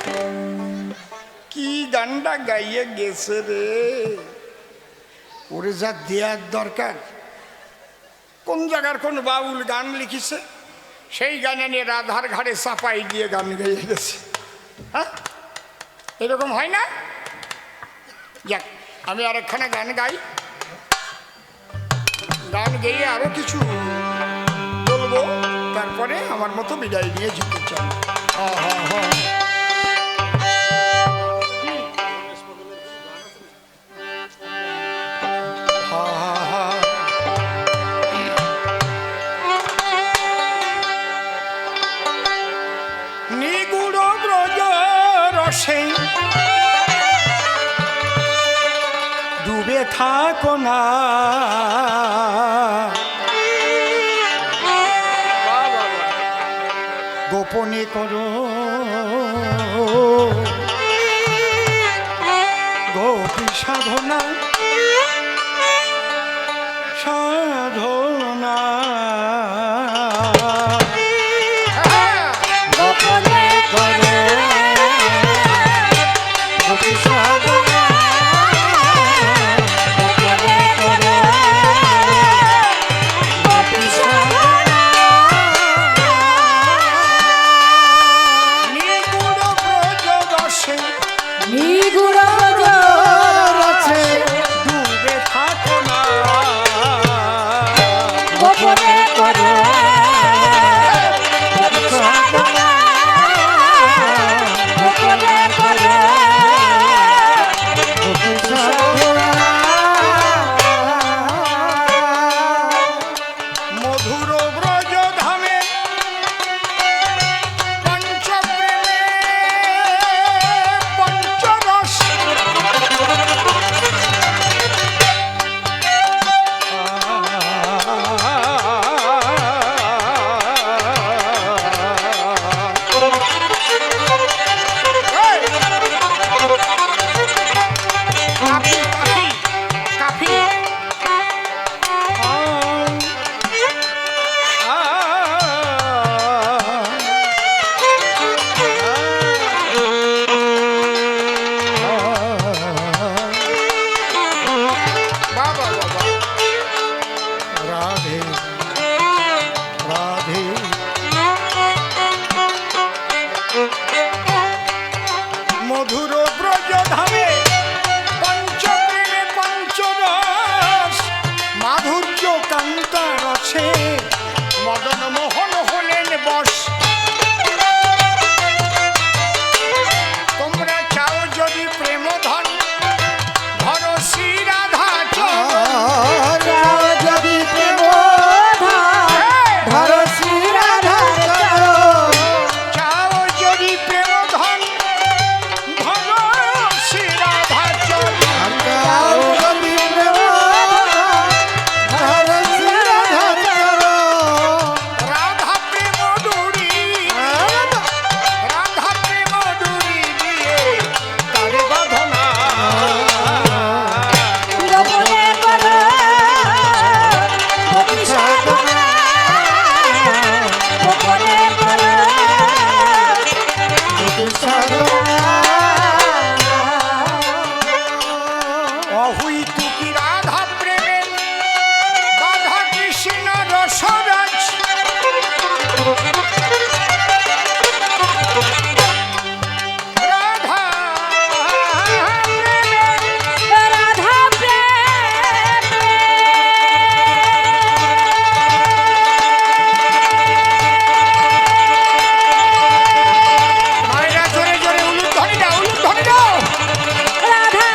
কি গানটা গাইয়ে গেছে রে। ওরে যা দেয়ার দরকার, কোন জায়গার কোন বাউল গান লিখেছে, সেই গানে নিয়ে রাধার ঘাড়ে চাপাই দিয়ে গান গাইয়ে গেছে। হ্যাঁ এরকম হয় না? যাক আমি আরেকখানা গান গাই। গান গেয়ে আরো কিছু বলবো, তারপরে আমার মতো বিদায় নিয়ে যেতে চাই। নিগুড় ব্রজ রসে ডুবে থাকো না, গোপনে করো গোপী সাধনা সাধনা। গোপনে করো গোপী সাধনা, গোপনে করো গোপী সাধনা। নিগুড় ব্রজ রসে নিগুড় ব্রজ রসে ডুবে থাকো না, গোপনে করো গোপী সাধনা, গোপনে করো গোপী সাধনা। মধুর ব্রজ ধামে পঞ্চপ্রেমে পঞ্চরস কাফি কাফি কাফি বাবা বাবা রাধে রাধে মধুর ব্রজ ধামে পঞ্চপ্রেমে পঞ্চরস মাধুর্য কান্তা রসে মদন মোহন হলেন বশ। তোমরা চাও যদি প্রেম ধন ধরো শ্রী রাধা চরণ। চাও যদি প্রেম ধরো শ্রী রাধার চরণ। চাও যদি প্রেম ধন ধরো শ্রী রাধা চরণ। চাও যদি প্রেম ধরো শ্রী রাধার চরণ। রাধা প্রেম ডুরি রাধা প্রেম ডুরি দিয়ে তারে বাঁধনা। গোপনে করো গোপী সাধনা, গোপনে করো গোপী সাধনা। অহুই তুকি রাধা প্রেমে বাধা কৃষ্ণ রসরাজ। রাধা প্রেমে রাধা মায়েরা জোরে জোরে উলুধ্বনি দাও উলুধ্বনি দাও। রাধা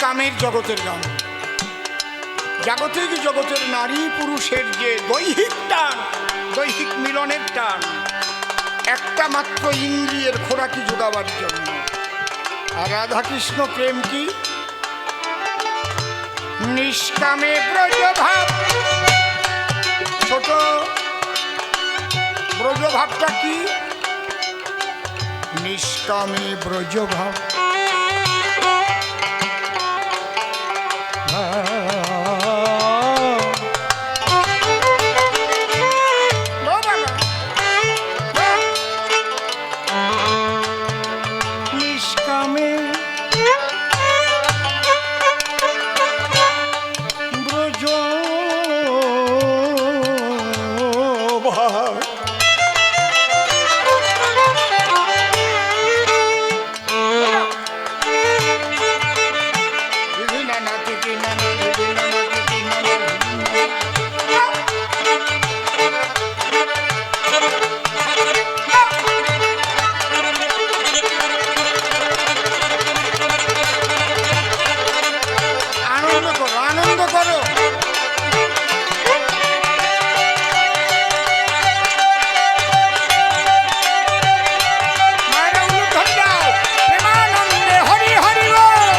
কামের জগতের গান। জাগতিক জগতের নারী পুরুষের যে দৈহিক টান, দৈহিক মিলনের টান, একটা মাত্র ইন্দ্রিয়ের খোরাকি যোগাবার জন্য। আর রাধাকৃষ্ণ প্রেম কি? নিষ্কামে ব্রজভাব। ছোট ব্রজভাবটা কি? নিষ্কামে ব্রজভাব। নিষ্কামে ব্রজভাব। আনন্দ করো, আনন্দ করো। মায়েরা উলুধ্বনি দাও। প্রেমানন্দে হরি হরি বল।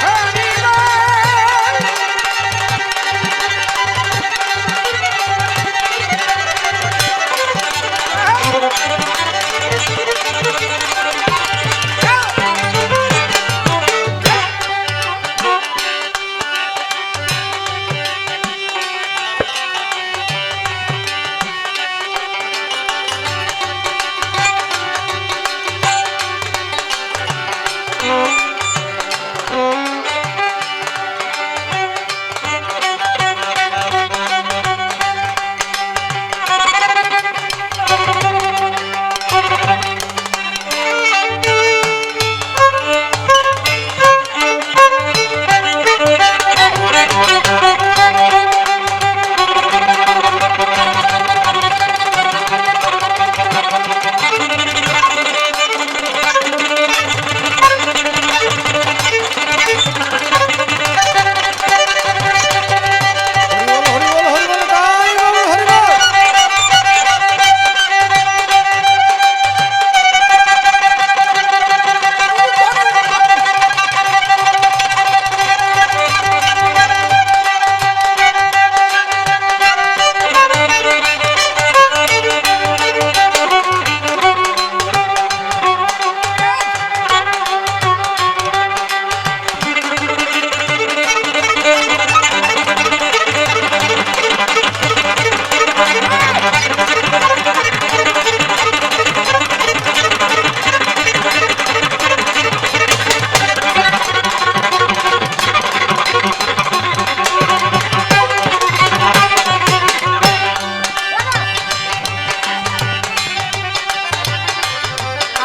হরি বল।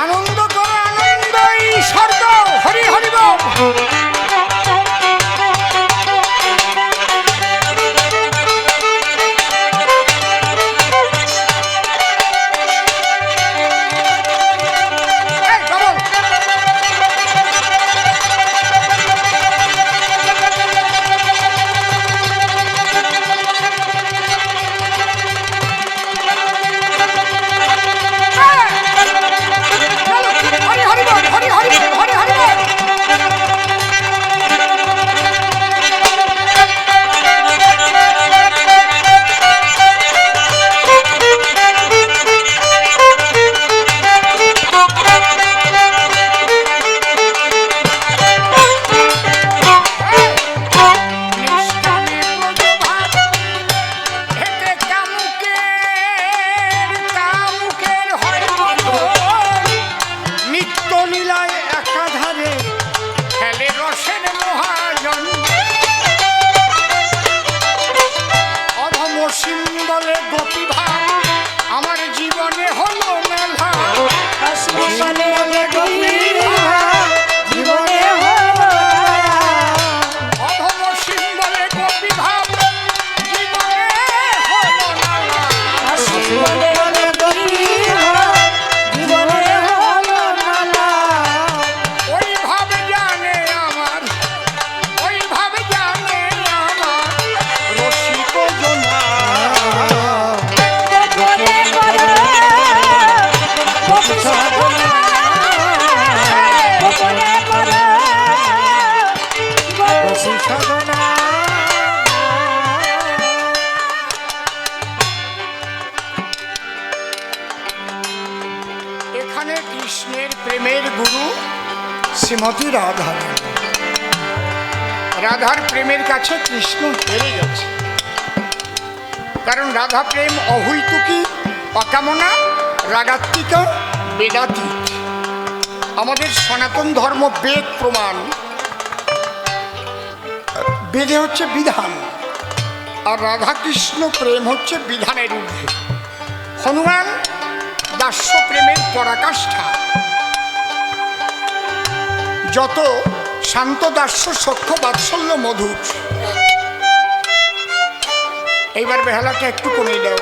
আনন্দ করো, আনন্দ এই স্বর্গ। হরি হরি বল। এই, double। হরি হরি বল, হরি হরি বল, হরি হরি বল। এখানে কৃষ্ণের প্রেমের গুরু শ্রীমতী রাধা। রাধার প্রেমের কাছে কৃষ্ণ হেরে গেছে, কারণ রাধা প্রেম অহৈতুকী, অকামনা, রাগাত্মিকা, বেদাতীত। আমাদের সনাতন ধর্ম বেদ প্রমাণ, বেদে হচ্ছে বিধান, আর রাধা কৃষ্ণ প্রেম হচ্ছে বিধানের ঊর্ধ্বে। হনুমান দাস্য প্রেমের পরাকাষ্ঠা। যত শান্ত দাস্য সখ্য বাৎসল্য মধুর। এইবার বেহালাটা একটু কমিয়ে দাও।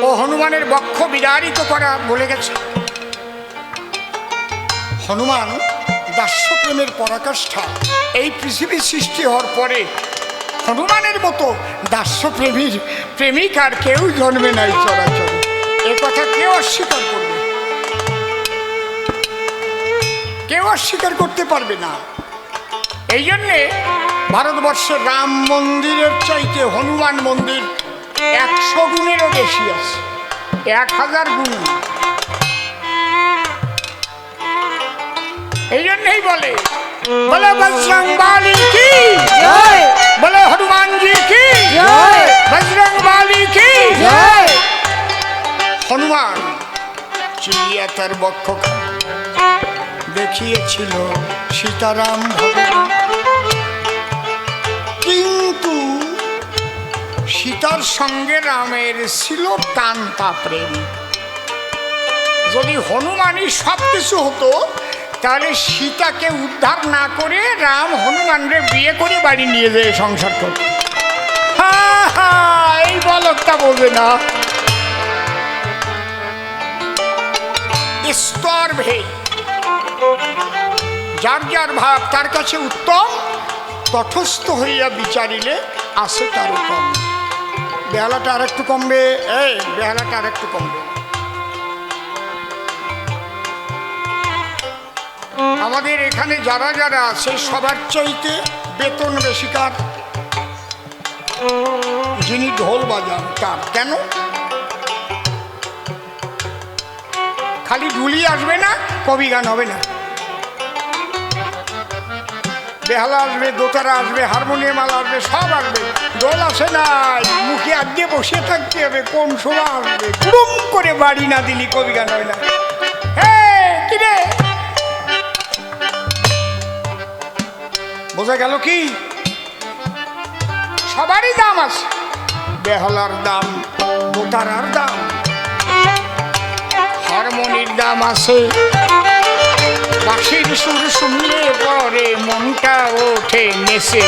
ও হনুমানের বক্ষ বিদারিত করা বলে গেছে। হনুমান দাস্য প্রেমের পরাকাষ্ঠা। এই পৃথিবী সৃষ্টি হওয়ার পরে হনুমানের মতো দাস্য প্রেমীর প্রেমিক আর কেউ জন্মে নাই চরাচর। এ কথা কেউ অস্বীকার করবে, কেউ অস্বীকার করতে পারবে না। এই জন্যে ভারতবর্ষে রাম মন্দিরের চাইতে হনুমান মন্দির 100 গুণেরও বেশি আছে, 1000 গুণ। এই জন্যই বলে বলে বজরং বালি কি জয়, বলে হনুমান জি কি জয়, বজরং বালি কি জয়। হনুমান চিড়িয়া তার বক্ষ দেখিয়েছিল সীতারাম ভগবান, কিন্তু সীতার সঙ্গে রামের ছিল টানতা প্রেম। যদি হনুমানই সব কিছু হতো, তাহলে সীতাকে উদ্ধার না করে রাম হনুমানরে বিয়ে করে বাড়ি নিয়ে যায় সংসার করতে। এই বলকটা বোঝে না। স্তর ভেদ, যার যার ভাব তার কাছে উত্তম, তটস্থ হইয়া বিচারিলে আসে তার কম। বেহালাটা আর একটু কমবে, এই বেহালাটা আর একটু কমবে। আমাদের এখানে যারা যারা আছে সবার চাইতে বেতন বেশিকার যিনি ঢোল বাজান তার। কেন? খালি ঢুলি আসবে না, কবি গান হবে না। বেহালা আসবে, দোতারা আসবে, হারমোনিয়াম আসবে, সব আসবে। ঢোল আসে নাই, মুখে আগে বসে থাকতে হবে, কোন সময় আসবে। কুড়ুম করে বাড়ি না দিলি কবি গান হয় না। কিরে বোঝা গেল কি? সবারই দাম আছে। বেহালার দাম, দোতারার দাম, হারমোনির দাম আছে। বাঁশির সুর শুনলে পরে মনটা ওঠে নেশে।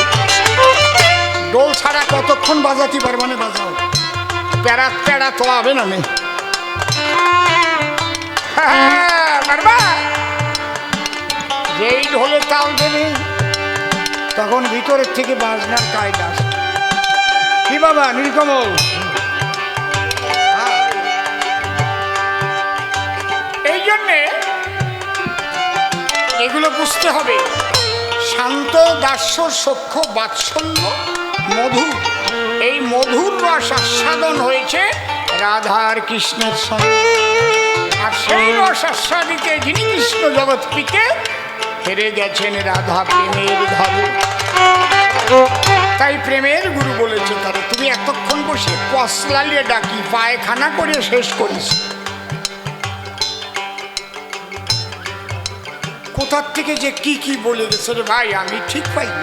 ডোল ছাড়া কতক্ষণ বাজাতে পারবে না? বাজাও, প্যারা প্যারা তো হবে না। পারবা? যেই ঢোলে তাল দেবে তখন ভিতরের থেকে বাজনার কায়দা। কি বাবা নীলকমল? এই জন্যে এগুলো বুঝতে হবে। শান্ত দাস্য সখ্য বাৎসল্য মধুর, এই মধুর রস আস্বাদন হয়েছে রাধার কৃষ্ণের সঙ্গে। আর সেই রস আস্বাদিতে যিনি কৃষ্ণ জগৎ পিতে হেরে গেছেন রাধা প্রেমের ঘরে। তাই প্রেমের গুরু বলেছে তারা, তুমি এতক্ষণ বসে কসলালিয়ে ডাকি পায়খানা করে শেষ করিস। কোথার থেকে যে কি কি বলে গেছে রে ভাই, আমি ঠিক পাইনি।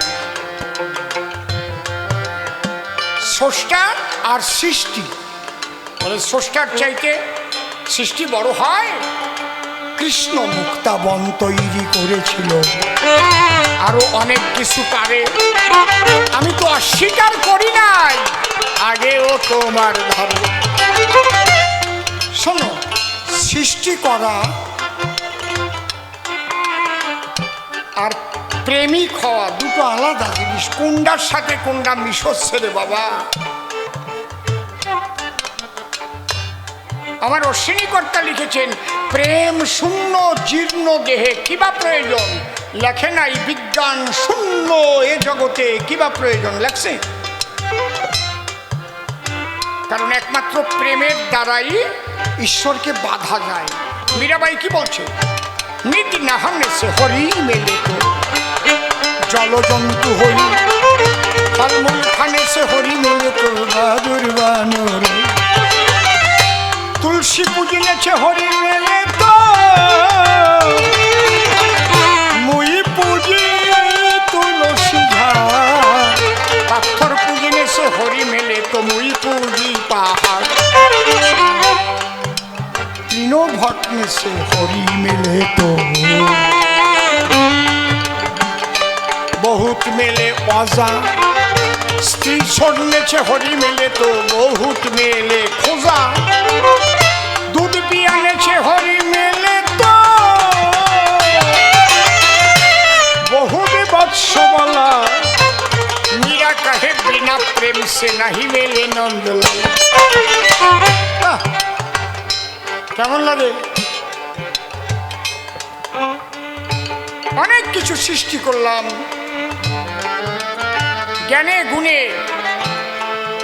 স্রষ্টা আর সৃষ্টি, বলে স্রষ্টার চাইতে সৃষ্টি বড় হয়। কৃষ্ণ মুক্তাবন তৈরি করেছিল, আরো অনেক কিছু পারে। আমি তো অস্বীকার করি নাই, আগেও তোমার ধরে। শোনো, সৃষ্টি করা আর প্রেমিক হওয়া দুটো আলাদা জিনিস। কোনটার সাথে কোনটা মিশচ্ছে রে বাবা। আমার অশ্বিনী কর্তা লিখেছেন, প্রেম শূন্য জীর্ণ দেহে কিবা প্রয়োজন। লেখে নাই বিজ্ঞান শূন্য এ জগতে কিবা প্রয়োজন, লেখছে। কারণ একমাত্র প্রেমের দ্বারাই ঈশ্বরকে বাধা যায়। মীরাবাই কি বলছে? নিদ নাহানে সে হরি মেলে তো, জলজন্তু হরি ফলমূল খানে সে হরি মেলে তো, বাদুর বানর তুলসী পুজিনেছে হরি মেলে তো, মুই পুজি তুলসী ঝাড়, পাথর পুজিনেছে হরি মেলে তো, মুই পুজি পাহাড়, ভটনে সে হরি মেলে তো, বহুত মেলে অজা, স্ত্রী ছড়নেছে হরি মেলে তো, বহুত মেলে খোঁজা, দুধ পিয়ানেছে হরি মেলে তো, বহুত বৎস বলা, মীরা কাহে বিনা প্রেম সে নাহি মেলে নন্দলাল। কেমন লাগে? অনেক কিছু সৃষ্টি করলাম, জ্ঞানে গুণে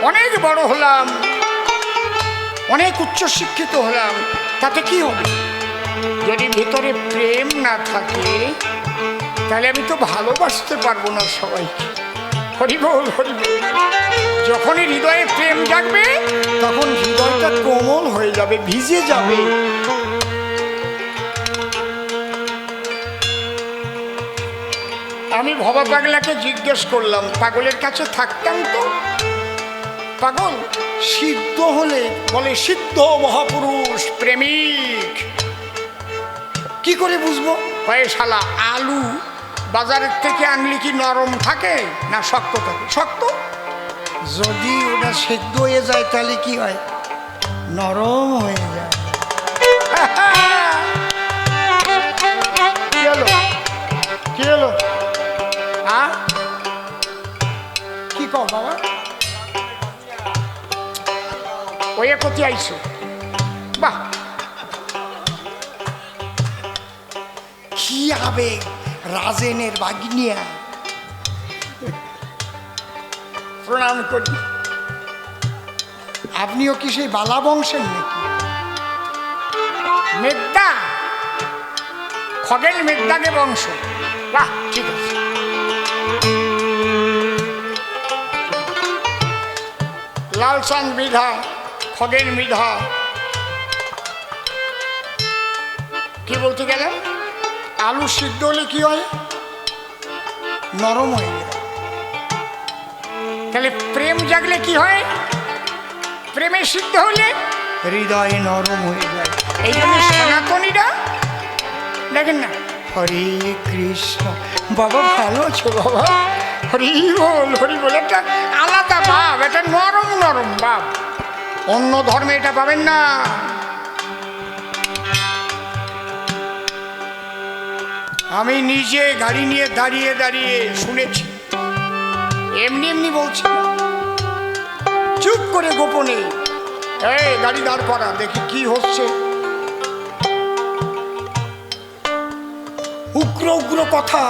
অনেক বড় হলাম, অনেক উচ্চ শিক্ষিত হলাম, তাতে কি হবে? যদি ভিতরে প্রেম না থাকে তাহলে আমি তো ভালোবাসতে পারবো না সবাইকে। হরি বল হরি বল। যখনই হৃদয়ে প্রেম জাগবে তখন হৃদয়টা কোমল হয়ে যাবে, ভিজে যাবে। আমি ভবা পাগলাকে জিজ্ঞেস করলাম, পাগলের কাছে থাকতাম তো, পাগল সিদ্ধ হলে বলে সিদ্ধ মহাপুরুষ প্রেমিক। কি করে বুঝবো? কয়ে শালা আলু বাজারের থেকে আনলে কি নরম থাকে না শক্ত থাকে? শক্ত। যদি ওটা সিদ্ধ হয়ে যায় তাহলে কি হয়? নরম হয়ে যায়। কি হলো? কি হলো? কি কও বাবা? ওই কতি আইসো? বাহ, কি আবেগ! রাজেনের বাগিনিয়া, প্রণাম করি। আপনিও কি সেই বালা বংশের নাকি? মেঘদা, খগেন মেঘদাকে বংশ? বাহ, ঠিক আছে। লালচাঁদ মৃধা, খগেন মৃধা। কি বলতে গেলেন? আলু সিদ্ধ হলে কি হয়? নরম হয়ে যায়। তাহলে প্রেম জাগলে কি হয়? প্রেমে সিদ্ধ হলে হৃদয় নরম হয়ে যায়। এই জন্য সনাতনীরা দেখেন না, হরে কৃষ্ণ। বাবা ভালো আছো বাবা? হরি বল হরি বল। একটা আলাদা ভাব, এটা নরম নরম ভাব। অন্য ধর্মে এটা পাবেন না। আমি নিজে গাড়ি নিয়ে দাঁড়িয়ে দাঁড়িয়ে শুনেছি, এমনি এমনি বলছি, চুপ করে গোপনে, এই গাড়ি দাঁড় করা, দেখি কি হচ্ছে। উগ্র উগ্র কথা।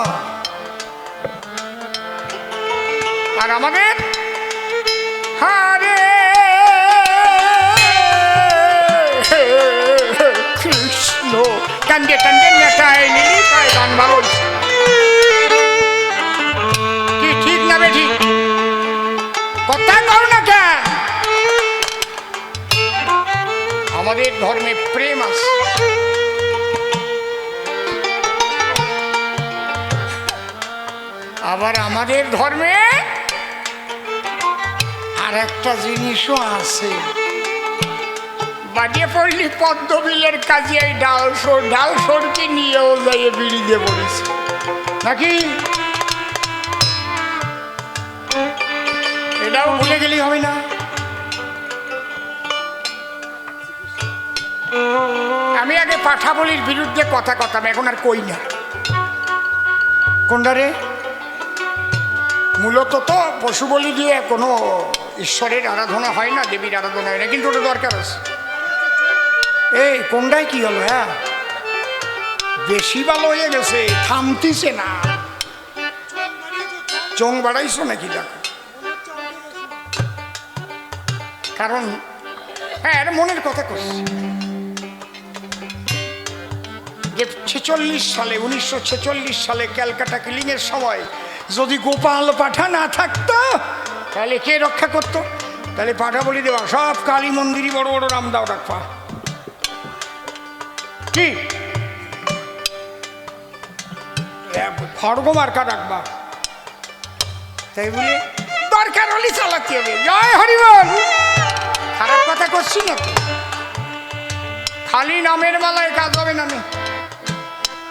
আর আমাদের হরে কৃষ্ণ টান্ডে টান্ডে নেটায় নিলি পায় গান ভালো। কি ঠিক না বে ঠিক? কথা কও না কেন? আমাদের ধর্মে প্রেম আছে। আবার আমাদের ধর্মে আর একটা জিনিসও আছে। বাজে পড়লি পদ্মবিলের কাজে এই ডাল সরকে নিয়েও যাই বিড়ি দিয়ে পড়েছে নাকি? এটাও ভুলে গেলেই হবে না। আমি আগে পাঠাবলির বিরুদ্ধে কথা কথাম, এখন আর কই না। কোনটা রে? মূলত তো পশু বলি দিয়ে কোনো ঈশ্বরের আরাধনা হয় না, দেবীর আরাধনা হয় না, কিন্তু ওটা দরকার আছে। এই কোনটায় কি হলো? হ্যাঁ, বেশি ভালো হয়ে গেছে, থামতিছে না। চোখ বাড়াইছো নাকি? দেখো, কারণ হ্যাঁ মনের কথা করছি। যে 1946 সালে ক্যালকাটা কিলিংয়ের সময় যদি গোপাল পাঠা না থাকতো তাহলে কে রক্ষা করতো? তাহলে পাঠা বলি দেওয়া সব কালী মন্দিরই বড় বড় নাম দাও রাখবা, কি খড়গ মার্কা রাখবা, তাই বলে দরকার হলে চালাতে হবে। জয় হরিবল। খারাপ কথা করছি না তো, খালি নামের মালায় কাজ হবে না,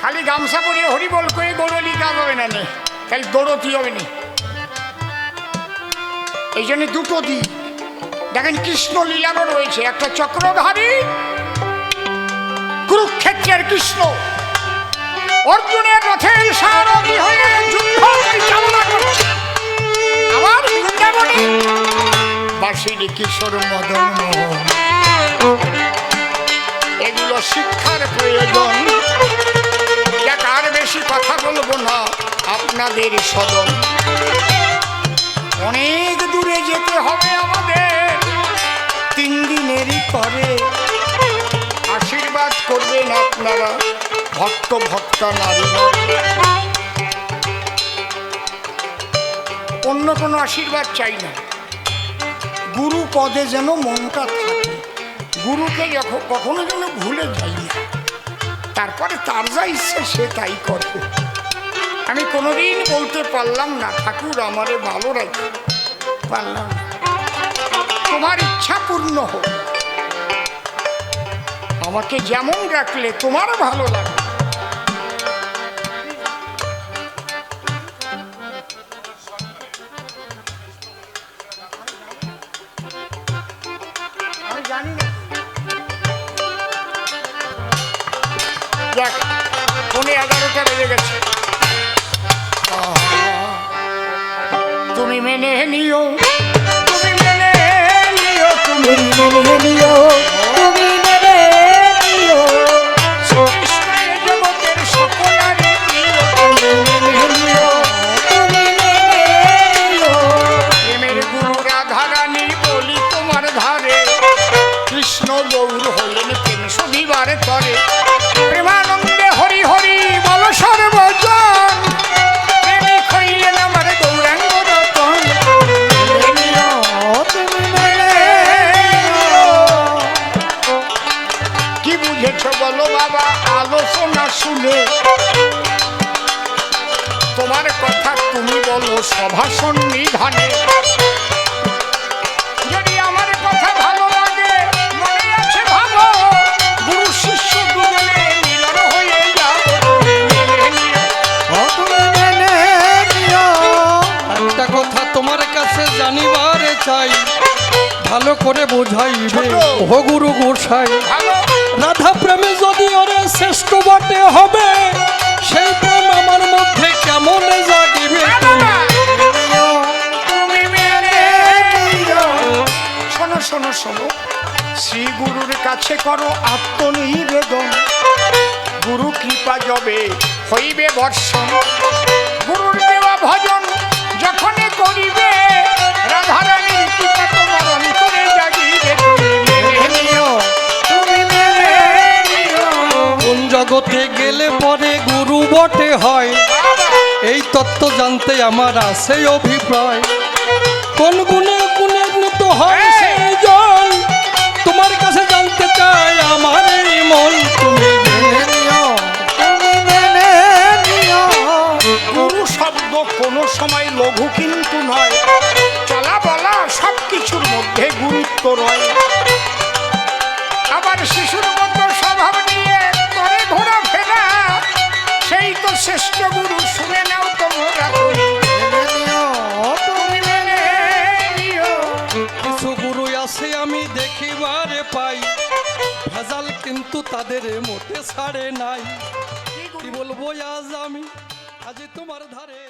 খালি গামছা পরিয়ে হরিবল করে গৌরলি কাজ হবে না, তাহলে দৌড়তি হবে না। এই জন্য দুটো দিক দেখেন, কৃষ্ণ লীলারও রয়েছে, একটা চক্রধারী কুরুক্ষেত্রের কৃষ্ণ অর্জুনের রথের সারথি হয়ে যুদ্ধ পরিচালনা করছে, আবার বৃন্দাবনে বাসির কিশোর মদন মোহন। এগুলো শিক্ষার প্রয়োজন। আর বেশি কথা বলবো না, আপনাদের সদন অনেক দূরে যেতে হবে আমাদের, 3 দিনেরই করে। আশীর্বাদ করবেন আপনারা ভক্তা নারী, অন্য কোনো আশীর্বাদ চাই না। গুরু পদে যেন মনটা থাকে, গুরুকে কখনো যেন ভুলে যাই না, তারপরে তার যা ইচ্ছে সে তাই করবে। আমি কোনোদিন বলতে পারলাম না ঠাকুর আমারে ভালো রাখে, পারলাম না। তোমার ইচ্ছা পূর্ণ হোক, আমাকে যেমন রাখলে তোমার ভালো লাগে। আমি জানি না, যাক, 11:15 বেজে গেছে। তুমি মেনে নিও, তুমি মেনে নিও, তুমি মেনে নিও, তুমি মেনে নিও, কৃষ্ণের জগতের সকলারে প্রিয়, তুমি মেনে নিও, তুমি মেনে নিও, প্রেমের গুরু রাধা রানী বলি তোমার ধারে, কৃষ্ণ গৌর হলেন প্রেম সুধিবার তরে, প্রেমানন্দে হরি হরি বল সর্বজন, প্রেমিক হইলেন আমার গৌরাঙ্গ রতন। তুমি মেনে নিও। কি বুঝেছ বলো বাবা আলোচনা শুনে, তোমার কথা তুমি বলো সভা সন্নিধানে, যদি আমার কথা ভালো লাগে মনে আছে ভালো, গুরু শিষ্য দুজনে মিলন হয়ে যাবো, মেনে নিও। তুমি মেনে নিও। একটা কথা তোমার কাছে জানিবারে চাই, ভালো করে বোঝাইবে ও গুরু গোসাই। ভালো রাধা প্রেমে যদি ওরে শ্রেষ্ঠ বটে হবে, সেই প্রেম আমার মধ্যে কেমন জাগিবে। তুমি মেনে নিও। শোনো শোনো শোনো, শ্রী গুরুর কাছে করো আত্মনিবেদন, গুরু কৃপা যবে হইবে বর্ষণ, গুরুর দেওয়া ভজন যখনই করিবে, রাধারানীর কৃপা তোমার অন্তরে জাগিবে। তুমি মেনে নিও, তুমি মেনে নিও। কোন জগতে গেলে পরে গুরু বটে হয়, এই তত্ত্ব জানতে আমার আছে অভিপ্রায়। কোন গুণে গুণে উন্নত হয় সেই জন, তোমার কাছে জানতে চাই আমার এই মন। তুমি মেনে নিও, তুমি মেনে নিও। গুরু শব্দ কোনো সময় লঘু কিন্তু নয়, চলা বলা সব কিছুর মধ্যে গুরুত্ব রয়। আবার শিশুর মতো স্বভাব নিয়ে করে ঘোরাফেরা, সেই তো শ্রেষ্ঠ গুরু, শুনে নাও তোমরা। মেনে নিও, তুমি মেনে নিও। কিছু গুরু আছে আমি দেখিবারে পাই, ভেজাল কিন্তু তাদের মোটে ছাড়ে নাই। কি বলবো আজ আমি, আজ তোমার ধারে